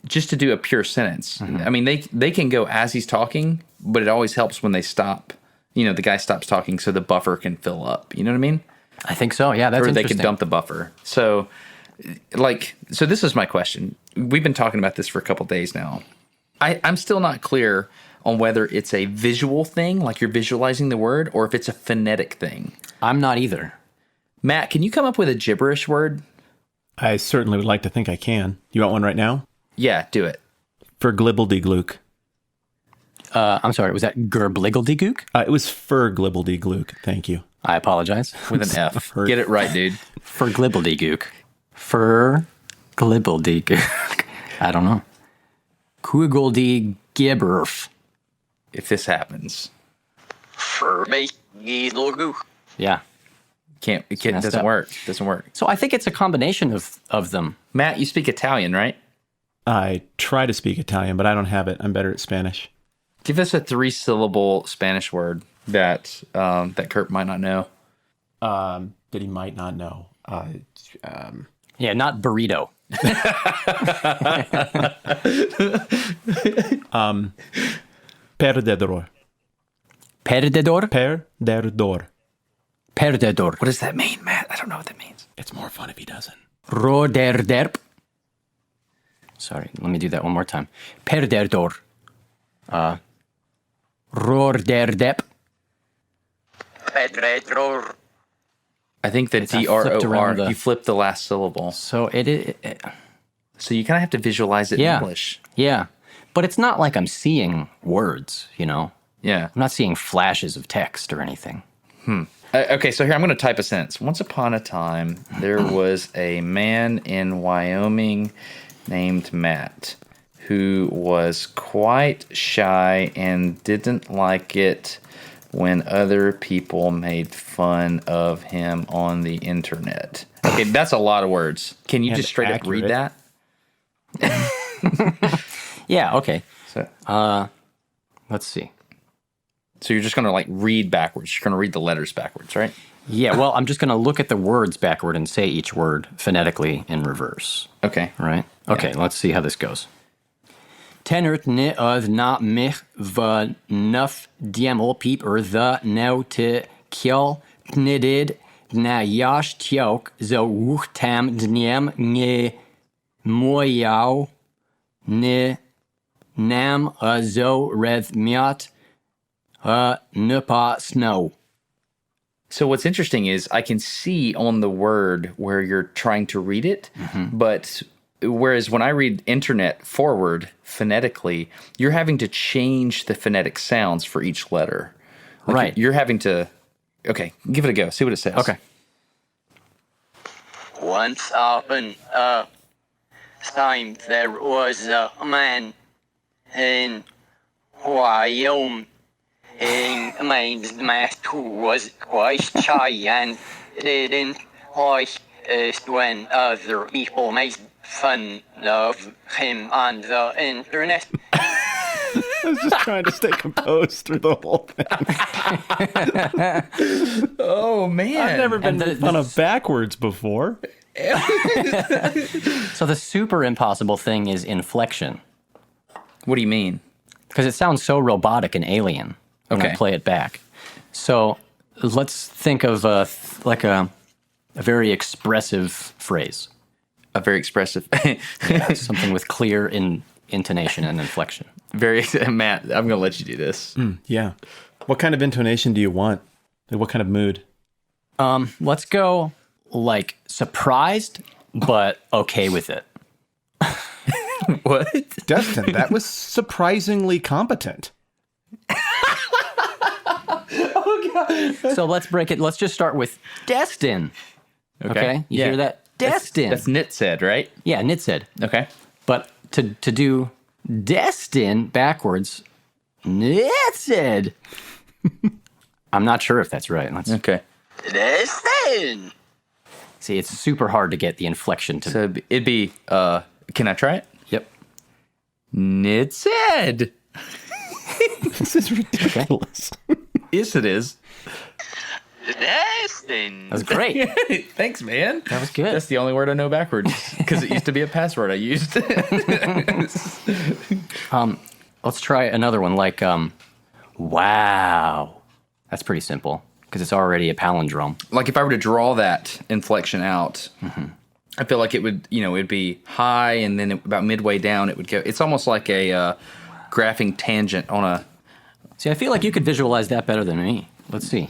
just to do a pure sentence. I mean, they can go as he's talking, but it always helps when they stop. The guy stops talking so the buffer can fill up. You know what I mean? I think so. Yeah, that's or they interesting. can dump the buffer. So this is my question. We've been talking about this for a couple days now. I'm still not clear on whether it's a visual thing, like you're visualizing the word, or if it's a phonetic thing. I'm not either. Matt, can you come up with a gibberish word? I certainly would like to think I can. You want one right now? Yeah, do it. For glibbledy-glook. I'm sorry, was that gerbliggledygook? It was for glibbledy-glook. Thank you. I apologize. With an F. Get it right, dude. For glibbledygook. For glibbledygook. I don't know. Kugeldy-gibberf. If this happens. For me, Yeah. It messed doesn't up. work. Doesn't work. So I think it's a combination of them. Matt, you speak Italian, right? I try to speak Italian, but I don't have it. I'm better at Spanish. Give us a 3-syllable Spanish word that Kurt might not know. That he might not know. Yeah, not burrito. Perdedor. Perdedor? Perdedor. Perdedor. What does that mean, Matt? I don't know what that means. It's more fun if he doesn't. Roderderp. Sorry, let me do that one more time. Perdedor. Roorderdep. Pedredor. I think the I flipped around D-R-O-R, you flipped the last syllable. So it So you kind of have to visualize it in English. Yeah. But it's not like I'm seeing words, you know? Yeah. I'm not seeing flashes of text or anything. Okay, so here I'm going to type a sentence. Once upon a time, there was a man in Wyoming named Matt who was quite shy and didn't like it when other people made fun of him on the internet. Okay, that's a lot of words. Can you And just straight up read accurate. that? Yeah, okay. So, Let's see. so you're just going to like read backwards. You're going to read the letters backwards, right? Yeah, well, I'm just going to look at the words backward and say each word phonetically in reverse, Okay. right? Okay, let's see how this goes. Tenert ne na mich va nuf diemol peep the now te kjol knidid na yash tjok zo wuchtam dniem ne moyau ne nam zo rev miat nupa snow. So what's interesting is I can see on the word where you're trying to read it, but whereas when I read internet forward phonetically, you're having to change the phonetic sounds for each letter. Like Right. You're having to. Okay, give it a go. See what it says. Okay. Once upon a time there was a man in Wyoming named Matt who was quite shy and didn't like it when other people made fun of him on the internet. I was just trying to stay composed through the whole thing. Oh man, I've never been the- made fun of backwards before. So the super impossible thing is inflection. What do you mean? Because it sounds so robotic and alien when I Okay. play it back. So let's think of a very expressive phrase, A very expressive, something with clear intonation and inflection. very Matt. I'm gonna let you do this. Yeah. What kind of intonation do you want? Like, what kind of mood? Let's go like surprised, but okay with it. What? Destin, that was surprisingly competent. So let's break it. Let's just start with Destin. Okay, you hear that? Destin. That's Nit said, right? Yeah, Nit said. Okay. But to do Destin backwards, Nit said. I'm not sure if that's right. Let's Okay. Listen. see. It's super hard to get the inflection to. So it'd be. Can I try it? Yep. Nit said. This is ridiculous. Yes, it is. Listen. That's great. Thanks, man. That was good. That's the only word I know backwards because it used to be a password I used. Let's try another one like wow. That's pretty simple because it's already a palindrome. Like if I were to draw that inflection out, I feel like it would, it'd be high and then about midway down it would go. It's almost like a graphing tangent on a. See, I feel like you could visualize that better than me. Let's see.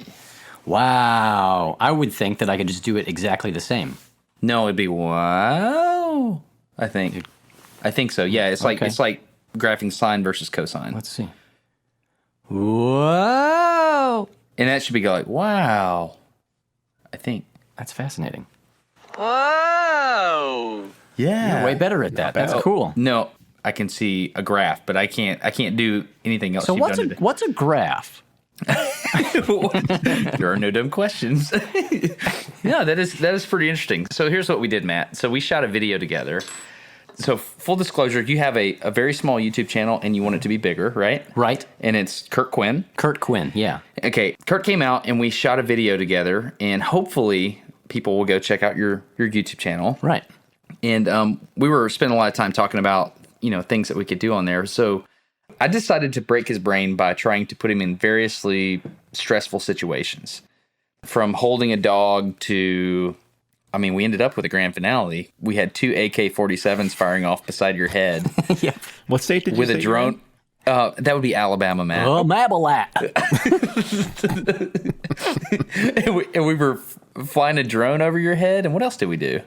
Wow. I would think that I could just do it exactly the same. No, it'd be wow. I think so. Yeah, it's Okay. like graphing sine versus cosine, Let's see. Whoa. and that should be like wow. I think. That's fascinating. Whoa. Yeah. You're way better at that. That's Oh, cool. No, I can see a graph, but I can't do anything else. So you've done today. what's a graph? There are no dumb questions. No, that is pretty interesting. So here's what we did, Matt. So we shot a video together. So full disclosure, you have a very small YouTube channel and you want it to be bigger, right? Right. And it's Kurt Quinn. Kurt Quinn, yeah. Okay, Kurt came out and we shot a video together, and hopefully people will go check out your YouTube channel. Right. And we were spending a lot of time talking about, things that we could do on there. So I decided to break his brain by trying to put him in variously stressful situations. From holding a dog to, we ended up with a grand finale. We had 2 AK-47s firing off beside your head Yeah. What state did you with say a you're in? drone. That would be Alabama, Matt. Oh, Mabelat. And we were flying a drone over your head. And what else did we do?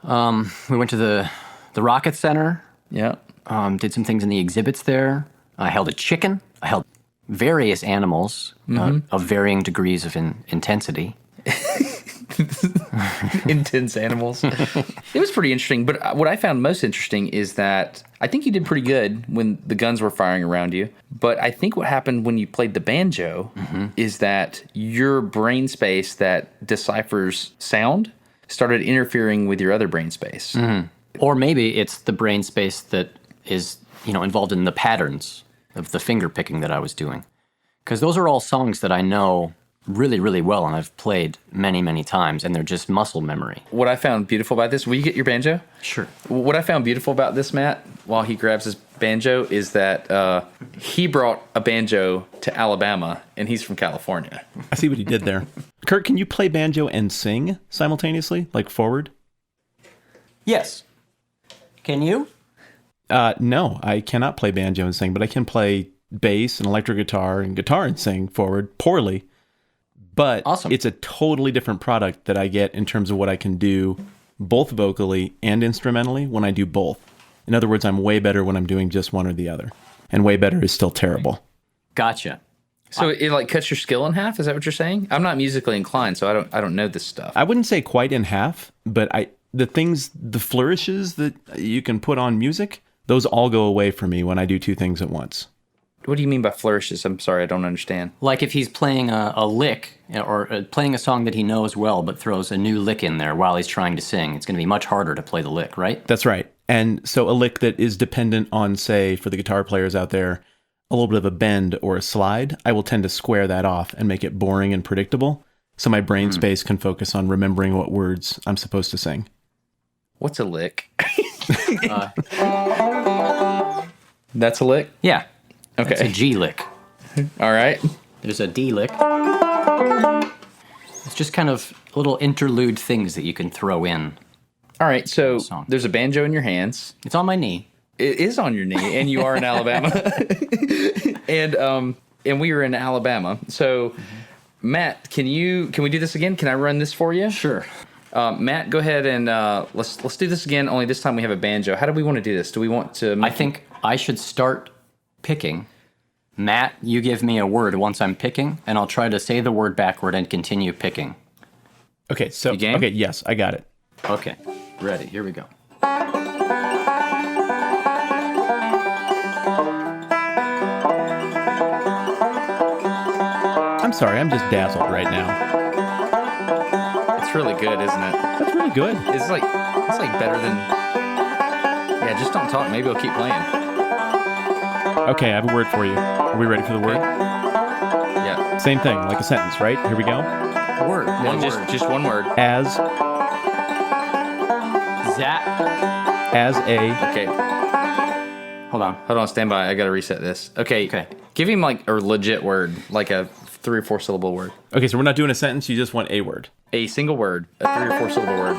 We went to the Rocket Center. Yeah. Did some things in the exhibits there. I held a chicken. I held various animals of varying degrees of intensity. Intense animals. It was pretty interesting, but what I found most interesting is that I think you did pretty good when the guns were firing around you, but I think what happened when you played the banjo is that your brain space that deciphers sound started interfering with your other brain space. Or maybe it's the brain space that is, involved in the patterns of the finger picking that I was doing. Because those are all songs that I know really, really well, and I've played many, many times, and they're just muscle memory. What I found beautiful about this, will you get your banjo? Sure. What I found beautiful about this, Matt, while he grabs his banjo, is that he brought a banjo to Alabama, and he's from California. I see what he did there. Kurt, can you play banjo and sing simultaneously, like forward? Yes. Can you? No, I cannot play banjo and sing, but I can play bass and electric guitar and sing forward poorly. But awesome. It's a totally different product that I get in terms of what I can do both vocally and instrumentally when I do both. In other words, I'm way better when I'm doing just one or the other. And way better is still terrible. Gotcha. So it like cuts your skill in half? Is that what you're saying? I'm not musically inclined, so I don't know this stuff. I wouldn't say quite in half, but the flourishes that you can put on music, those all go away for me when I do two things at once. What do you mean by flourishes? I'm sorry, I don't understand. Like if he's playing a lick or playing a song that he knows well but throws a new lick in there while he's trying to sing, it's going to be much harder to play the lick, right? That's right. And so a lick that is dependent on, say, for the guitar players out there, a little bit of a bend or a slide, I will tend to square that off and make it boring and predictable so my brain space can focus on remembering what words I'm supposed to sing. What's a lick? That's a lick? Yeah. Okay. It's a G lick. All right. There's a D lick. It's just kind of little interlude things that you can throw in. All right, so Song. there's a banjo in your hands. It's on my knee. It is on your knee, and you are in Alabama. and we were in Alabama. So, Matt, can we do this again? Can I run this for you? Sure. Matt, go ahead and let's do this again. Only this time we have a banjo. How do we want to do this? Do we want to? I think I should start picking. Matt, you give me a word once I'm picking, and I'll try to say the word backward and continue picking. Okay, so You game? okay, yes, I got it. Okay. Ready. Here we go. I'm sorry, I'm just dazzled right now. It's really good, isn't it? That's really good. It's like better than. Yeah, just don't talk. Maybe I'll keep playing. Okay, I have a word for you. Are we ready for the word? Yeah. Same thing, like a sentence, right? Here we go. Word. No, just one word. As Zat. a Okay. Hold on. Stand by. I gotta reset this. Okay. Okay. Give him like a legit word, like a 3 or 4 syllable word. Okay, so we're not doing a sentence, you just want a word. A single word, a 3 or 4 syllable word.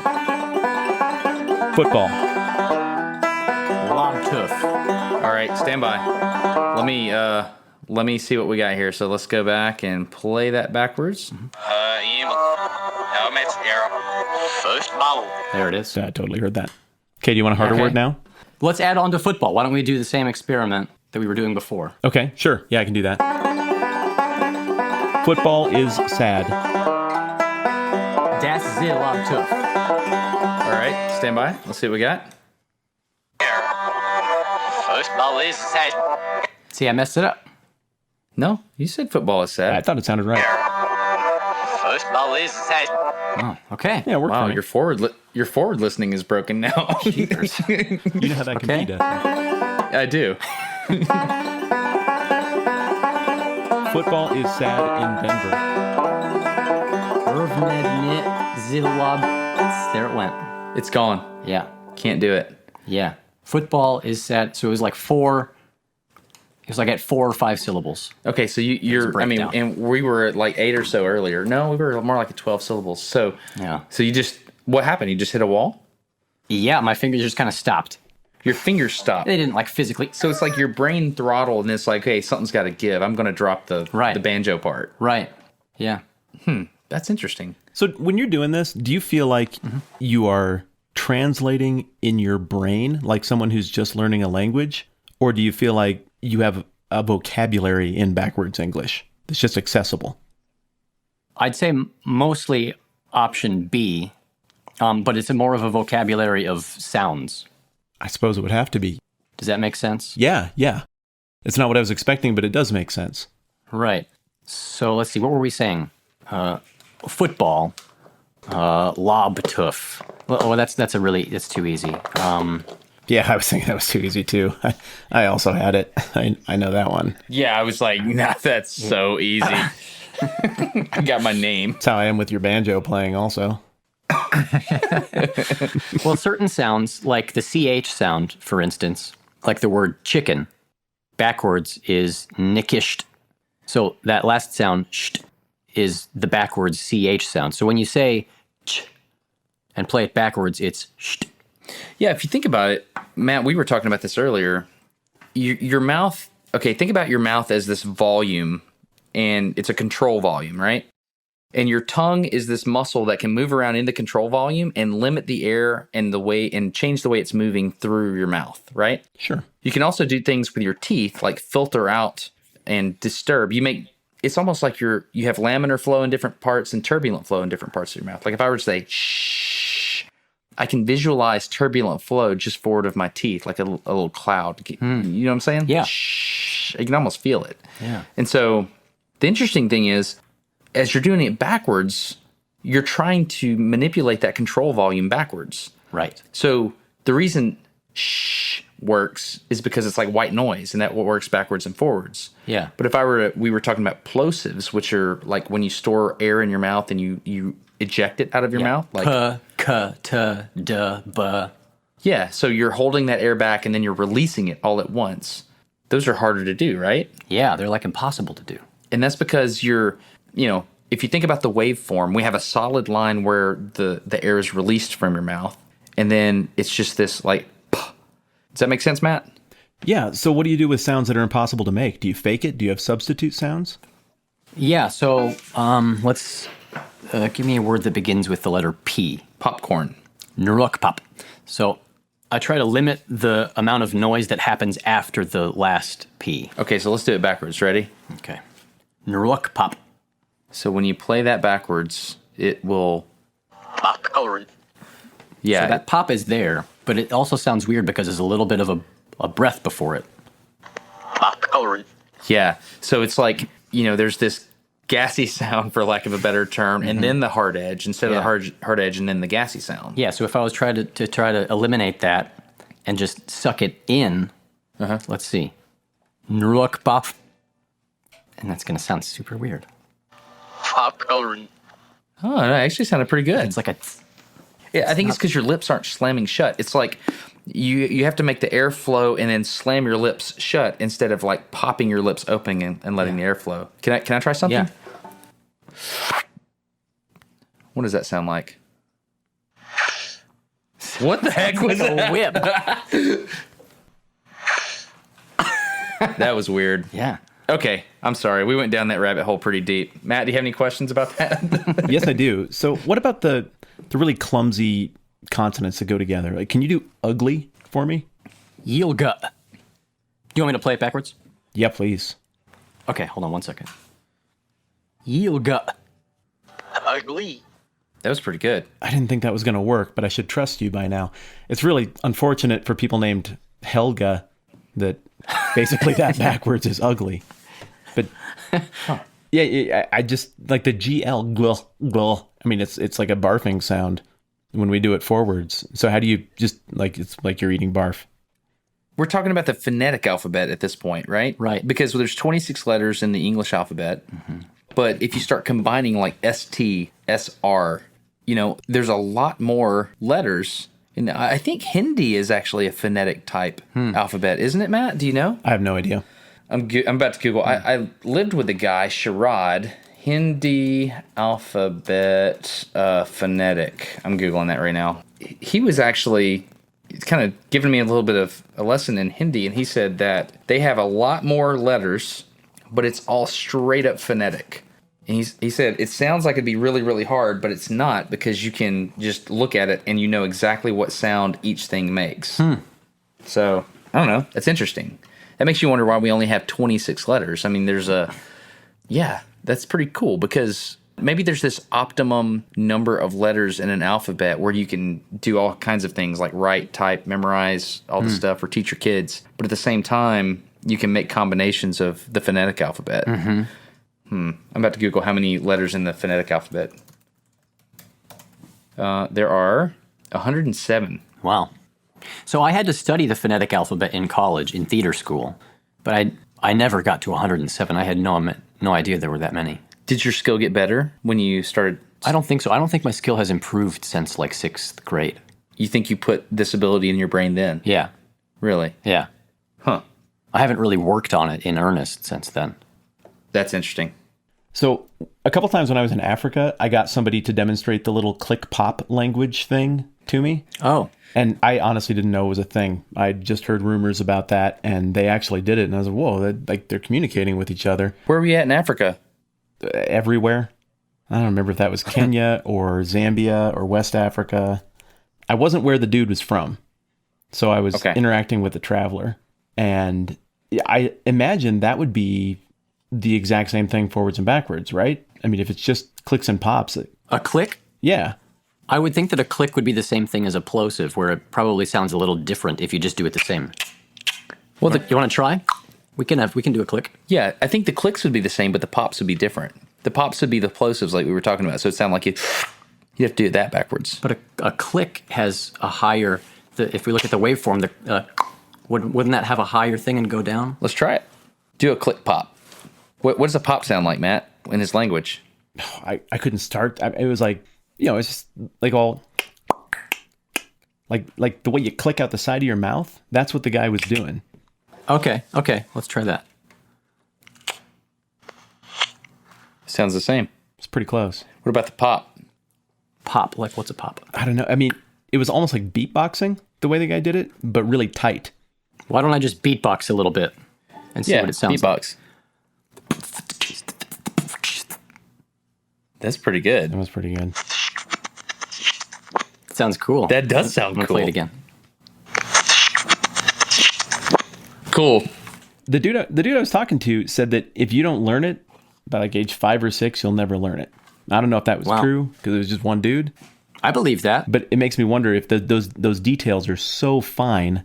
Football. Long tooth. All right, stand by. Let me see what we got here. So let's go back and play that backwards. First ball. There it is. I totally heard that. Okay, do you want a harder Okay. word now? Let's add on to football. Why don't we do the same experiment that we were doing before? Okay, sure. Yeah, I can do that. Football is sad. Das ist a long tooth. All right, stand by. Let's see what we got. First ball is set. See, I messed it up. No, you said football is I sad. thought it sounded right. First ball is set. Oh, okay. Yeah, it worked Wow, for me. your forward listening is broken now. You know how that can Okay. be, doesn't it? I do. Football is sad in Denver. There it went. It's gone. Yeah. Can't do it. Yeah. Football is sad. So it was like 4. It was like at 4 or 5 syllables. Okay, so you're. I mean, breakdown. and we were at like 8 or so earlier. No, we were more like at 12 syllables. So Yeah. So you just. What happened? You just hit a wall? Yeah, my fingers just kind of stopped. Your fingers stopped. They didn't like physically. So it's like your brain throttled, and it's like, hey, something's got to give. I'm going to drop the banjo part. Right. Yeah. That's interesting. So when you're doing this, do you feel like you are translating in your brain like someone who's just learning a language? Or do you feel like you have a vocabulary in backwards English that's just accessible? I'd say mostly option B, but it's more of a vocabulary of sounds. I suppose it would have to be. Does that make sense? Yeah. It's not what I was expecting, but it does make sense. Right. So let's see. What were we saying? Football. Lob tuff. Oh, that's too easy. Yeah, I was thinking that was too easy too. I also had it. I know that one. Yeah, I was like, nah, that's so easy. I got my name. That's how I am with your banjo playing also. Well, certain sounds, like the CH sound, for instance, like the word chicken, backwards is nickisht. So that last sound, sht, is the backwards CH sound. So when you say ch and play it backwards, it's sht. Yeah, if you think about it, Matt, we were talking about this earlier. Your mouth, okay, think about your mouth as this volume, and it's a control volume, right? And your tongue is this muscle that can move around in the control volume and limit the air and change the way it's moving through your mouth, right? Sure. You can also do things with your teeth, like filter out and disturb. It's almost like you have laminar flow in different parts and turbulent flow in different parts of your mouth. Like if I were to say shh, I can visualize turbulent flow just forward of my teeth, like a little cloud. You know what I'm saying? Yeah. Shh. You can almost feel it. Yeah. And so the interesting thing is, as you're doing it backwards, you're trying to manipulate that control volume backwards. Right. So the reason shh works is because it's like white noise, and that works backwards and forwards. Yeah. But if we were talking about plosives, which are like when you store air in your mouth and you eject it out of your mouth, like k, t, d, b. Yeah, so you're holding that air back and then you're releasing it all at once. Those are harder to do, right? Yeah, they're like impossible to do. And that's because if you think about the waveform, we have a solid line where the air is released from your mouth, and then it's just this like, does that make sense, Matt? Yeah, so what do you do with sounds that are impossible to make? Do you fake it? Do you have substitute sounds? Yeah, so let's give me a word that begins with the letter P. Popcorn. Nuruk pop. So I try to limit the amount of noise that happens after the last P. Okay, so let's do it backwards. Ready? Okay. Nuruk pop. So when you play that backwards, it will... Popcorn. Yeah. So that pop is there, but it also sounds weird because there's a little bit of a breath before it. Popcorn. Yeah. So it's like, there's this gassy sound, for lack of a better term, and then the hard edge instead of the hard edge and then the gassy sound. Yeah, so if I was trying to eliminate that and just suck it in, let's see. Nuruk pop. And that's going to sound super weird. Popcorn. Oh, that actually sounded pretty good. It's like a... Yeah, I think it's because your lips aren't slamming shut. It's like you have to make the air flow and then slam your lips shut instead of like popping your lips open and letting the air flow. Can I try something? Yeah. What does that sound like? What the heck was a that? whip. That was weird. Yeah. Okay, I'm sorry. We went down that rabbit hole pretty deep. Matt, do you have any questions about that? Yes, I do. So what about the really clumsy consonants that go together? Like, can you do ugly for me? Yilga. You want me to play it backwards? Yeah, please. Okay, hold on 1 second. Yilga. Ugly. That was pretty good. I didn't think that was going to work, but I should trust you by now. It's really unfortunate for people named Helga that basically that backwards is ugly. But yeah, I just like the GL glul, glul. I mean, it's like a barfing sound when we do it forwards. So how do you just like, it's like you're eating barf? We're talking about the phonetic alphabet at this point, right? Right. Because there's 26 letters in the English alphabet. Mm-hmm. But if you start combining like ST, SR, there's a lot more letters. And I think Hindi is actually a phonetic type alphabet, isn't it, Matt? Do you know? I have no idea. I'm about to Google. I lived with a guy, Sharad, Hindi alphabet phonetic. I'm Googling that right now. He was actually kind of giving me a little bit of a lesson in Hindi, and he said that they have a lot more letters, but it's all straight up phonetic. And he said, it sounds like it'd be really, really hard, but it's not because you can just look at it and you know exactly what sound each thing makes. So, I don't know. That's interesting. That makes you wonder why we only have 26 letters. I mean, that's pretty cool because maybe there's this optimum number of letters in an alphabet where you can do all kinds of things like write, type, memorize, all this stuff, or teach your kids. But at the same time, you can make combinations of the phonetic alphabet. I'm about to Google how many letters in the phonetic alphabet. There are 107. Wow. So I had to study the phonetic alphabet in college, in theater school, but I never got to 107. I had no idea there were that many. Did your skill get better when you started? I don't think so. I don't think my skill has improved since like 6th grade. You think you put this ability in your brain then? Yeah. Really? Yeah. Huh. I haven't really worked on it in earnest since then. That's interesting. So a couple times when I was in Africa, I got somebody to demonstrate the little click pop language thing to me. Oh. And I honestly didn't know it was a thing. I just heard rumors about that, and they actually did it. And I was like, whoa, they're communicating with each other. Where were you at in Africa? Everywhere. I don't remember if that was Kenya or Zambia or West Africa. I wasn't where the dude was from. So I was interacting with a traveler. And I imagine that would be the exact same thing forwards and backwards, right? I mean, if it's just clicks and pops. A click? Yeah. I would think that a click would be the same thing as a plosive, where it probably sounds a little different if you just do it the same. Well, you want to try? We can do a click. Yeah, I think the clicks would be the same, but the pops would be different. The pops would be the plosives like we were talking about, so it sounded like you have to do that backwards. But a click has a higher, if we look at the waveform, wouldn't that have a higher thing and go down? Let's try it. Do a click pop. What does a pop sound like, Matt, in his language? I couldn't start. It was like, it's just like all, like the way you click out the side of your mouth. That's what the guy was doing. Okay, let's try that. Sounds the same. It's pretty close. What about the pop? Pop, like what's a pop? I don't know. I mean, it was almost like beatboxing the way the guy did it, but really tight. Why don't I just beatbox a little bit and see what it sounds beatbox. That's pretty good. That was pretty good. Sounds cool. That does sound cool. Play it again. Cool. The dude I was talking to said that if you don't learn it by like age 5 or 6, you'll never learn it. I don't know if that was true because it was just one dude. I believe that, but it makes me wonder if those details are so fine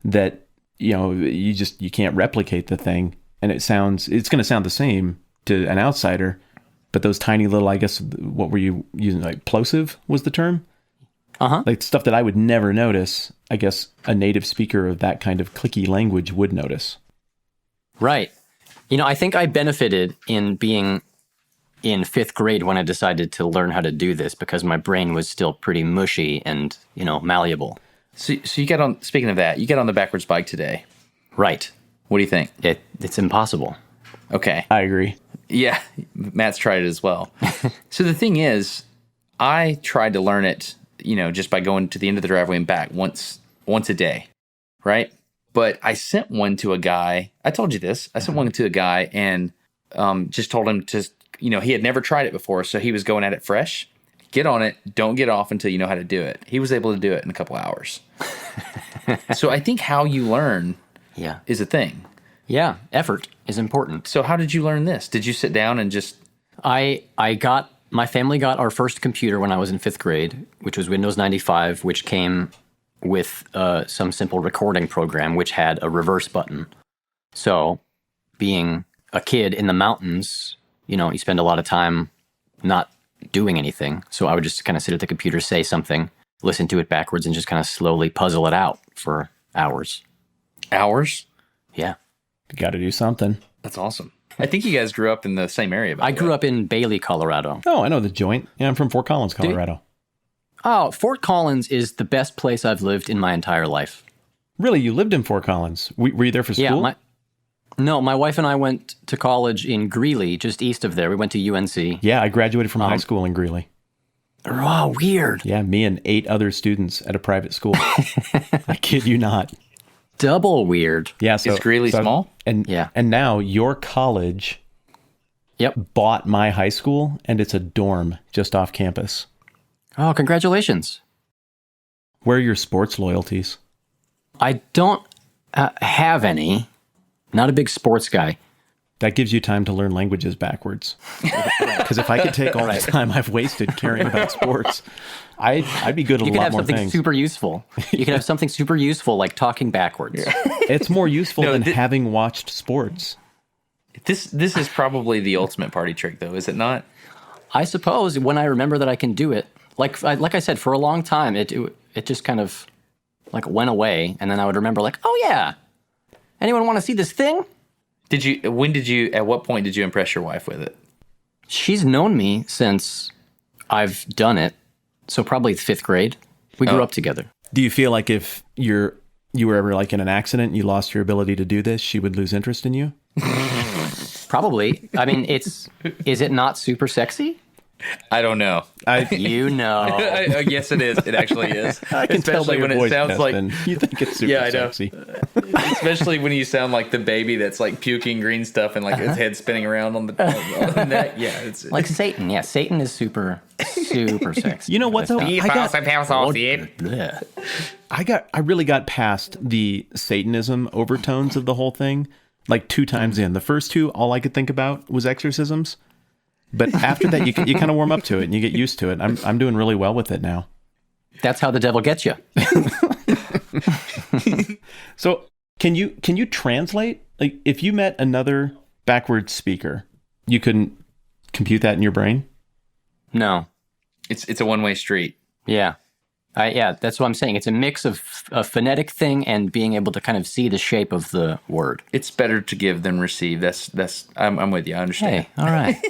that you can't replicate the thing, and it's going to sound the same to an outsider. But those tiny little, I guess, what were you using? Like plosive was the term? Like stuff that I would never notice. I guess a native speaker of that kind of clicky language would notice. Right. I think I benefited in being in 5th grade when I decided to learn how to do this because my brain was still pretty mushy and, malleable. So you got on, speaking of that, you got on the backwards bike today. Right. What do you think? It's impossible. Okay. I agree. Yeah, Matt's tried it as well. So the thing is, I tried to learn it, just by going to the end of the driveway and back once a day, right? But I sent one to a guy. I told you this. I sent one to a guy and just told him to, he had never tried it before, so he was going at it fresh. Get on it. Don't get off until you know how to do it. He was able to do it in a couple hours. So I think how you learn is a thing. Yeah, effort is important. So how did you learn this? Did you sit down and just... My family got our first computer when I was in 5th grade, which was Windows 95, which came with some simple recording program, which had a reverse button. So being a kid in the mountains, you spend a lot of time not doing anything. So I would just kind of sit at the computer, say something, listen to it backwards, and just kind of slowly puzzle it out for hours. Hours? Yeah. You got to do something. That's awesome. I think you guys grew up in the same area. I grew up in Bailey, Colorado. Oh, I know the joint. Yeah, I'm from Fort Collins, Colorado. Oh, Fort Collins is the best place I've lived in my entire life. Really? You lived in Fort Collins? Were you there for school? Yeah, my wife and I went to college in Greeley, just east of there. We went to UNC. Yeah, I graduated from high school in Greeley. Oh, weird. Yeah, me and 8 other students at a private school. I kid you not. Double weird. Yeah, so is Greeley small? And yeah, and now your college Yep. bought my high school, and it's a dorm just off campus. Oh, congratulations. Where are your sports loyalties? I don't have any. Not a big sports guy. That gives you time to learn languages backwards. Because if I could take all the time I've wasted caring about sports, I'd be good at You a could lot have more something things. super useful. You could have something super useful like talking backwards. It's more useful No, than thi- having watched sports. This is probably the ultimate party trick, though, is it not? I suppose when I remember that I can do it, like I said, for a long time, it just kind of like went away, and then I would remember like, oh yeah, anyone want to see this thing? At what point did you impress your wife with it? She's known me since I've done it, so probably 5th grade. We grew up together. Do you feel like if you were ever like in an accident and you lost your ability to do this, she would lose interest in you? Probably. I mean, is it not super sexy? I don't know. You know. Yes, it is. It actually is. I can tell by Especially your when it voice, sounds like, Destin. You think it's super Yeah, I know. sexy. especially when you sound like the baby that's like puking green stuff and like his head spinning around on the neck. Yeah, it's Like Satan. Yeah, Satan is super sexy. You know what though? Bleh. I really got past the Satanism overtones of the whole thing like 2 times in. The first 2, all I could think about was exorcisms. But after that, you kind of warm up to it and you get used to it. I'm doing really well with it now. That's how the devil gets you. So can you translate? Like if you met another backwards speaker, you couldn't compute that in your brain? No. it's a one-way street. Yeah. That's what I'm saying. It's a mix of a phonetic thing and being able to kind of see the shape of the word. It's better to give than receive. I'm with you. I understand. Hey, all right.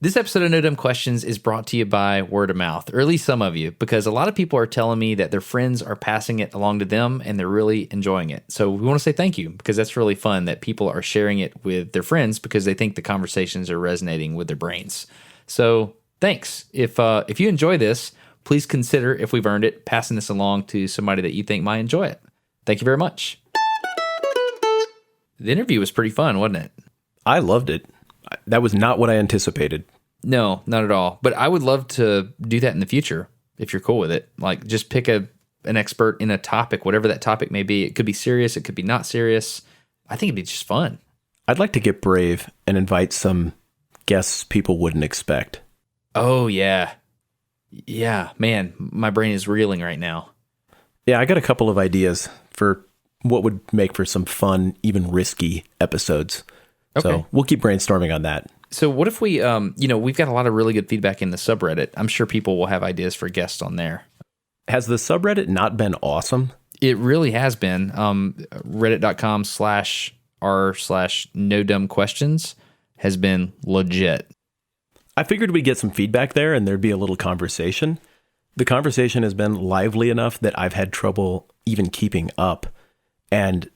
This episode of No Dumb Questions is brought to you by word of mouth, or at least some of you, because a lot of people are telling me that their friends are passing it along to them and they're really enjoying it. So we want to say thank you, because that's really fun that people are sharing it with their friends because they think the conversations are resonating with their brains. So thanks. If you enjoy this, please consider, if we've earned it, passing this along to somebody that you think might enjoy it. Thank you very much. The interview was pretty fun, wasn't it? I loved it. That was not what I anticipated. No, not at all. But I would love to do that in the future if you're cool with it. Like just pick an expert in a topic, whatever that topic may be. It could be serious. It could be not serious. I think it'd be just fun. I'd like to get brave and invite some guests people wouldn't expect. Oh, yeah. Yeah, man, my brain is reeling right now. Yeah, I got a couple of ideas for what would make for some fun, even risky episodes. Okay. So we'll keep brainstorming on that. So what if we, we've got a lot of really good feedback in the subreddit. I'm sure people will have ideas for guests on there. Has the subreddit not been awesome? It really has been. Reddit.com/r/no dumb questions has been legit. I figured we'd get some feedback there and there'd be a little conversation. The conversation has been lively enough that I've had trouble even keeping up. And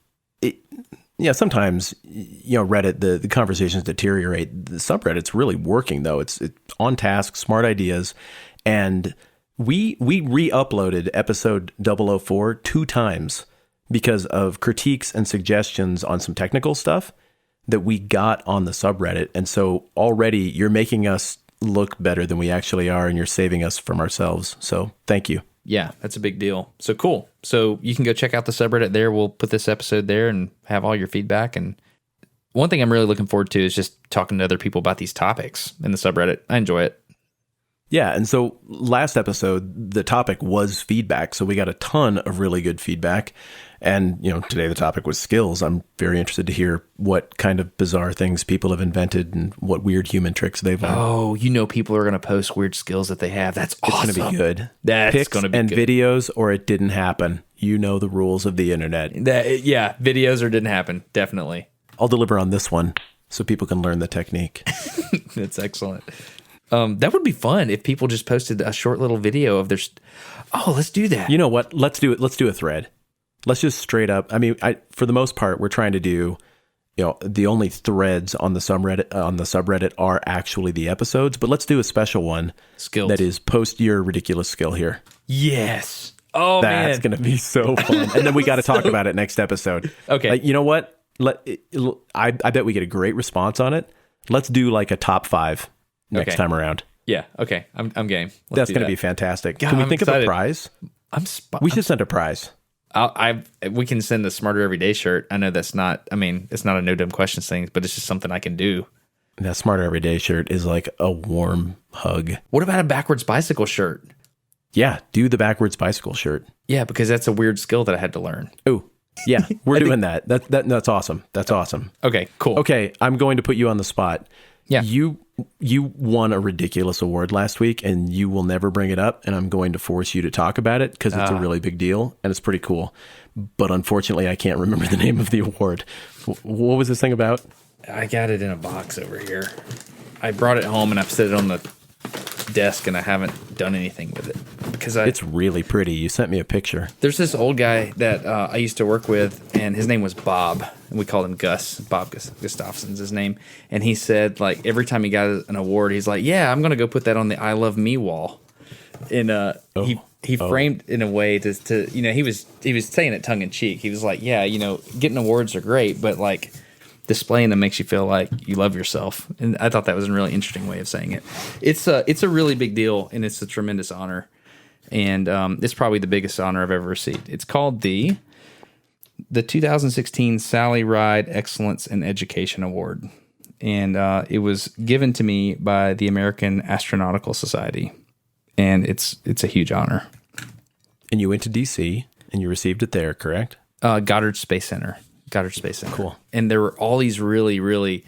sometimes, Reddit, the conversations deteriorate. The subreddit's really working, though. It's on task, smart ideas. And we re-uploaded episode 004 2 times because of critiques and suggestions on some technical stuff that we got on the subreddit. And so already you're making us look better than we actually are, and you're saving us from ourselves. So thank you. Yeah, that's a big deal. So cool. So you can go check out the subreddit there. We'll put this episode there and have all your feedback. And one thing I'm really looking forward to is just talking to other people about these topics in the subreddit. I enjoy it. Yeah, and so last episode, the topic was feedback. So we got a ton of really good feedback. And, today the topic was skills. I'm very interested to hear what kind of bizarre things people have invented and what weird human tricks they've learned. Oh, people are going to post weird skills that they have. That's awesome. It's going to be good. That's going to be and good. videos, or it didn't happen. You know the rules of the internet. Videos or didn't happen. Definitely. I'll deliver on this one so people can learn the technique. That's excellent. That would be fun if people just posted a short little video of their. Let's do that. You know what? Let's do it. Let's do a thread. Let's just straight up. I mean, for the most part, we're trying to do. The only threads on the subreddit are actually the episodes. But let's do a special one. Skills. That is post your ridiculous skill here. Yes. Oh, That's man. going to be so fun. And then we got to talk about it next episode. Okay. You know what? I bet we get a great response on it. Let's do like a top 5 next Okay. time around. Yeah. Okay. I'm game. Let's That's do going to that. be fantastic. God, Can we I'm think of excited. a prize? We We should send a prize. we can send the Smarter Everyday shirt. I know that's not. I mean, it's not a no dumb questions thing, but it's just something I can do. That Smarter Everyday shirt is like a warm hug. What about a backwards bicycle shirt? Yeah, do the backwards bicycle shirt. Yeah, because that's a weird skill that I had to learn. Oh, yeah, we're doing that. That's awesome. That's awesome. Okay, cool. Okay, I'm going to put you on the spot. Yeah. You won a ridiculous award last week, and you will never bring it up, and I'm going to force you to talk about it because it's a really big deal, and it's pretty cool. But unfortunately, I can't remember the name of the award. What was this thing about? I got it in a box over here. I brought it home and I've set it on the desk and I haven't done anything with it because It's really pretty. You sent me a picture. there's this old guy that I used to work with, and his name was Bob, and we called him Gus. Bob Gustafson's his name, and he said like every time he got an award, he's like, "Yeah, I'm gonna go put that on the I Love Me wall." And he framed in a way to you know he was saying it tongue in cheek. He was like, "Yeah, you know, getting awards are great, but like." Displaying them makes you feel like you love yourself, and I thought that was a really interesting way of saying it. It's a really big deal, and it's a tremendous honor, and it's probably the biggest honor I've ever received. It's called the 2016 Sally Ride Excellence in Education Award, and it was given to me by the American Astronautical Society, and it's a huge honor. And you went to DC, and you received it there, correct? Goddard Space Center. Cool. And there were all these really, really,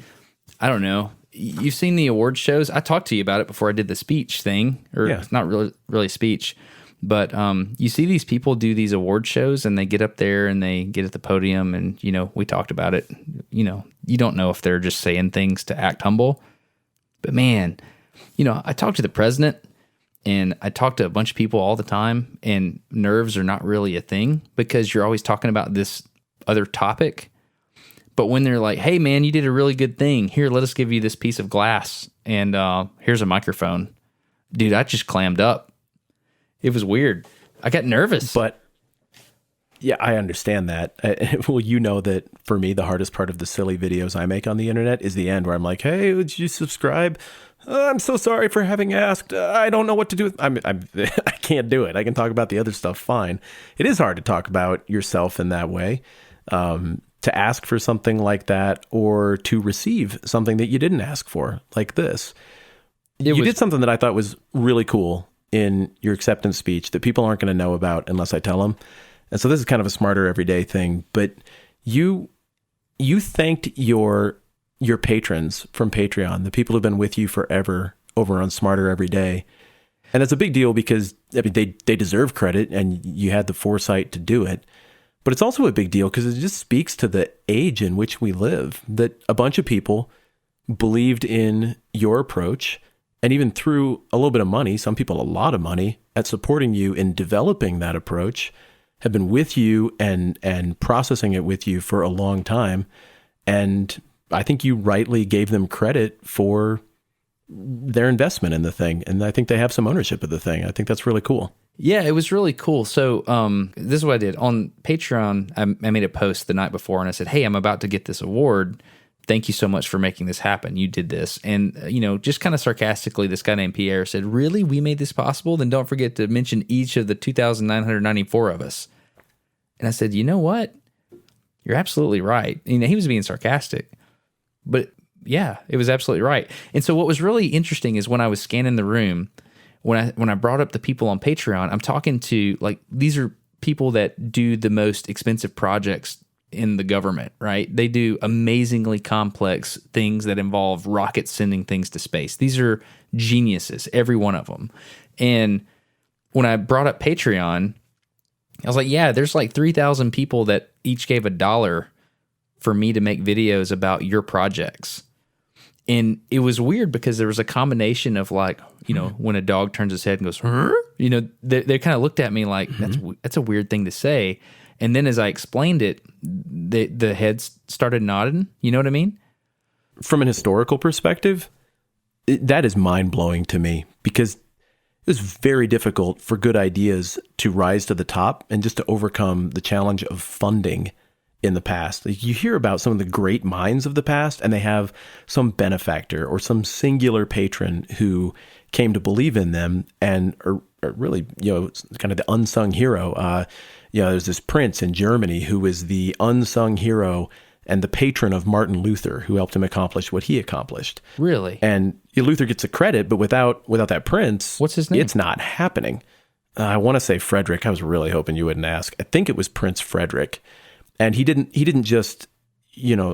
I don't know. You've seen the award shows. I talked to you about it before I did the speech thing, or Yeah. it's not really speech, but you see these people do these award shows, and they get up there and they get at the podium, and you know we talked about it. You know, you don't know if they're just saying things to act humble, but man, you know, I talked to the president. And I talk to a bunch of people all the time, and nerves are not really a thing because you're always talking about this other topic. But when they're like, "Hey man, you did a really good thing. Here, let us give you this piece of glass, and here's a microphone." Dude, I just clammed up. It was weird. I got nervous. But yeah, I understand that. Well, you know that for me, the hardest part of the silly videos I make on the internet is the end where I'm like, "Hey, would you subscribe? I'm so sorry for having asked. I don't know what to do. I can't do it. I can talk about the other stuff fine. It is hard to talk about yourself in that way. To ask for something like that, or to receive something that you didn't ask for, like this. You did something that I thought was really cool in your acceptance speech that people aren't going to know about unless I tell them. And so this is kind of a Smarter Everyday thing, but you thanked your patrons from Patreon, the people who've been with you forever over on Smarter Everyday. And it's a big deal because I mean they deserve credit and you had the foresight to do it. But it's also a big deal because it just speaks to the age in which we live, that a bunch of people believed in your approach and even threw a little bit of money, some people a lot of money, at supporting you in developing that approach, have been with you and processing it with you for a long time. And I think you rightly gave them credit for their investment in the thing. And I think they have some ownership of the thing. I think that's really cool. Yeah, it was really cool. So this is what I did. On Patreon, I made a post the night before, and I said, "Hey, I'm about to get this award. Thank you so much for making this happen. You did this." And, you know, just kind of sarcastically, this guy named Pierre said, "Really? We made this possible? Then don't forget to mention each of the 2,994 of us." And I said, "You know what? You're absolutely right." You know, he was being sarcastic, but yeah, it was absolutely right. And so what was really interesting is when I was scanning the room, when I brought up the people on Patreon, I'm talking to, like, these are people that do the most expensive projects in the government, right? They do amazingly complex things that involve rockets sending things to space. These are geniuses, every one of them. And when I brought up Patreon, I was like, yeah, there's like 3,000 people that each gave $1 for me to make videos about your projects. And it was weird because there was a combination of, like, you know, when a dog turns his head and goes, "Huh?" You know, they kind of looked at me like, that's a weird thing to say. And then as I explained it, the heads started nodding. You know what I mean? From an historical perspective, that is mind-blowing to me because it was very difficult for good ideas to rise to the top and just to overcome the challenge of funding in the past. Like, you hear about some of the great minds of the past, and they have some benefactor or some singular patron who came to believe in them and are really, kind of the unsung hero. There's this prince in Germany who was the unsung hero and the patron of Martin Luther, who helped him accomplish what he accomplished. Really? And Luther gets the credit, but without that prince, what's his name? It's not happening. I want to say Frederick. I was really hoping you wouldn't ask. I think it was Prince Frederick. And he didn't just,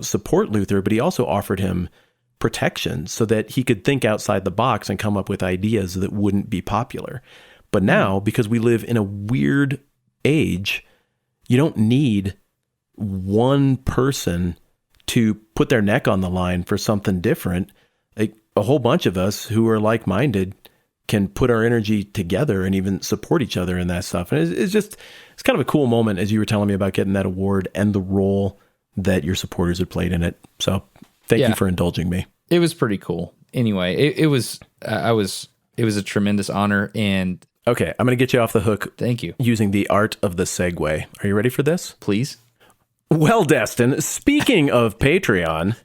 support Luther, but he also offered him protection so that he could think outside the box and come up with ideas that wouldn't be popular. But now, because we live in a weird age, you don't need one person to put their neck on the line for something different. Like, a whole bunch of us who are like-minded can put our energy together and even support each other in that stuff. And it's kind of a cool moment, as you were telling me about getting that award and the role that your supporters had played in it. So thank you for indulging me. It was pretty cool. Anyway, it was a tremendous honor. And okay, I'm going to get you off the hook. Thank you. Using the art of the segue. Are you ready for this? Please. Well, Destin, speaking of Patreon,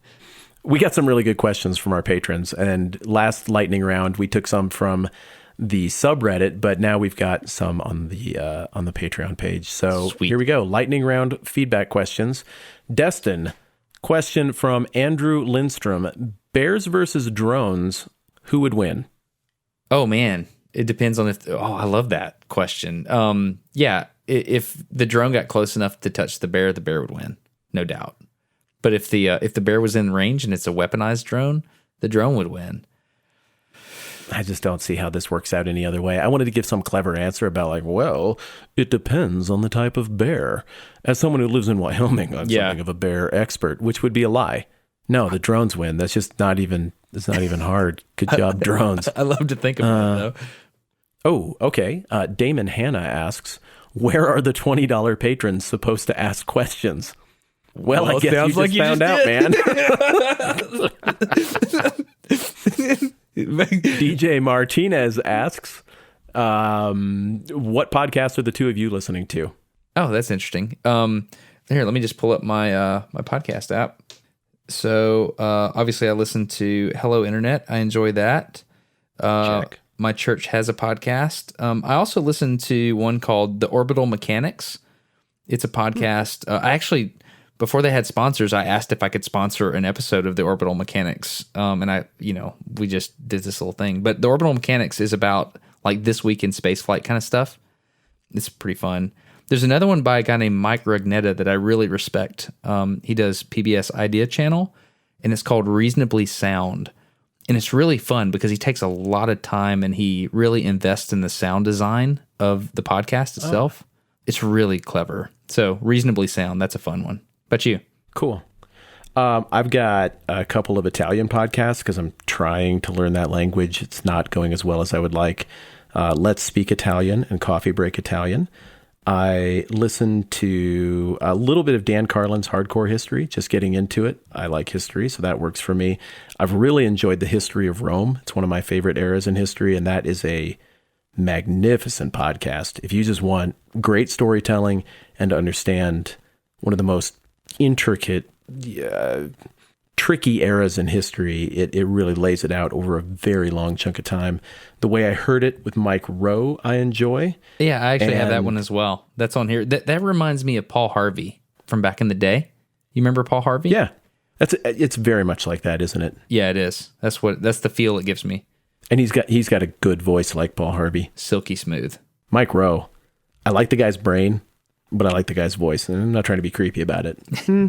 we got some really good questions from our patrons, and last lightning round we took some from the subreddit, but now we've got some on the Patreon page. So Sweet. Here we go. Lightning round feedback questions. Destin, question from Andrew Lindstrom: Bears versus drones, who would win? Oh man, it depends on I love that question. If the drone got close enough to touch the bear would win, no doubt. But if the bear was in range and it's a weaponized drone, the drone would win. I just don't see how this works out any other way. I wanted to give some clever answer about it depends on the type of bear. As someone who lives in Wyoming, I'm something of a bear expert, which would be a lie. No, the drones win. That's just not even hard. Good job, drones. I love to think about it, though. Oh, okay. Damon Hanna asks, where are the $20 patrons supposed to ask questions? Well, I guess you just found out, man. DJ Martinez asks, what podcast are the two of you listening to? Oh, that's interesting. Here, let me just pull up my my podcast app. So obviously I listen to Hello Internet. I enjoy that. Check. My church has a podcast. I also listen to one called The Orbital Mechanics. It's a podcast. I actually, before they had sponsors, I asked if I could sponsor an episode of The Orbital Mechanics. And we just did this little thing. But The Orbital Mechanics is about like this week in spaceflight kind of stuff. It's pretty fun. There's another one by a guy named Mike Rugnetta that I really respect. He does PBS Idea Channel, and it's called Reasonably Sound. And it's really fun because he takes a lot of time and he really invests in the sound design of the podcast itself. It's really clever. So Reasonably Sound, that's a fun one. But you? Cool. I've got a couple of Italian podcasts because I'm trying to learn that language. It's not going as well as I would like. Let's Speak Italian and Coffee Break Italian. I listen to a little bit of Dan Carlin's Hardcore History, just getting into it. I like history, so that works for me. I've really enjoyed the history of Rome. It's one of my favorite eras in history, and that is a magnificent podcast. If you just want great storytelling and to understand one of the most intricate, tricky eras in history, it really lays it out over a very long chunk of time. The way I heard it with Mike Rowe, I enjoy. Yeah, I actually have that one as well. That's on here. That reminds me of Paul Harvey from back in the day. You remember Paul Harvey? Yeah. It's very much like that, isn't it? Yeah, it is. That's the feel it gives me. And he's got a good voice like Paul Harvey. Silky smooth. Mike Rowe. I like the guy's brain, but I like the guy's voice, and I'm not trying to be creepy about it.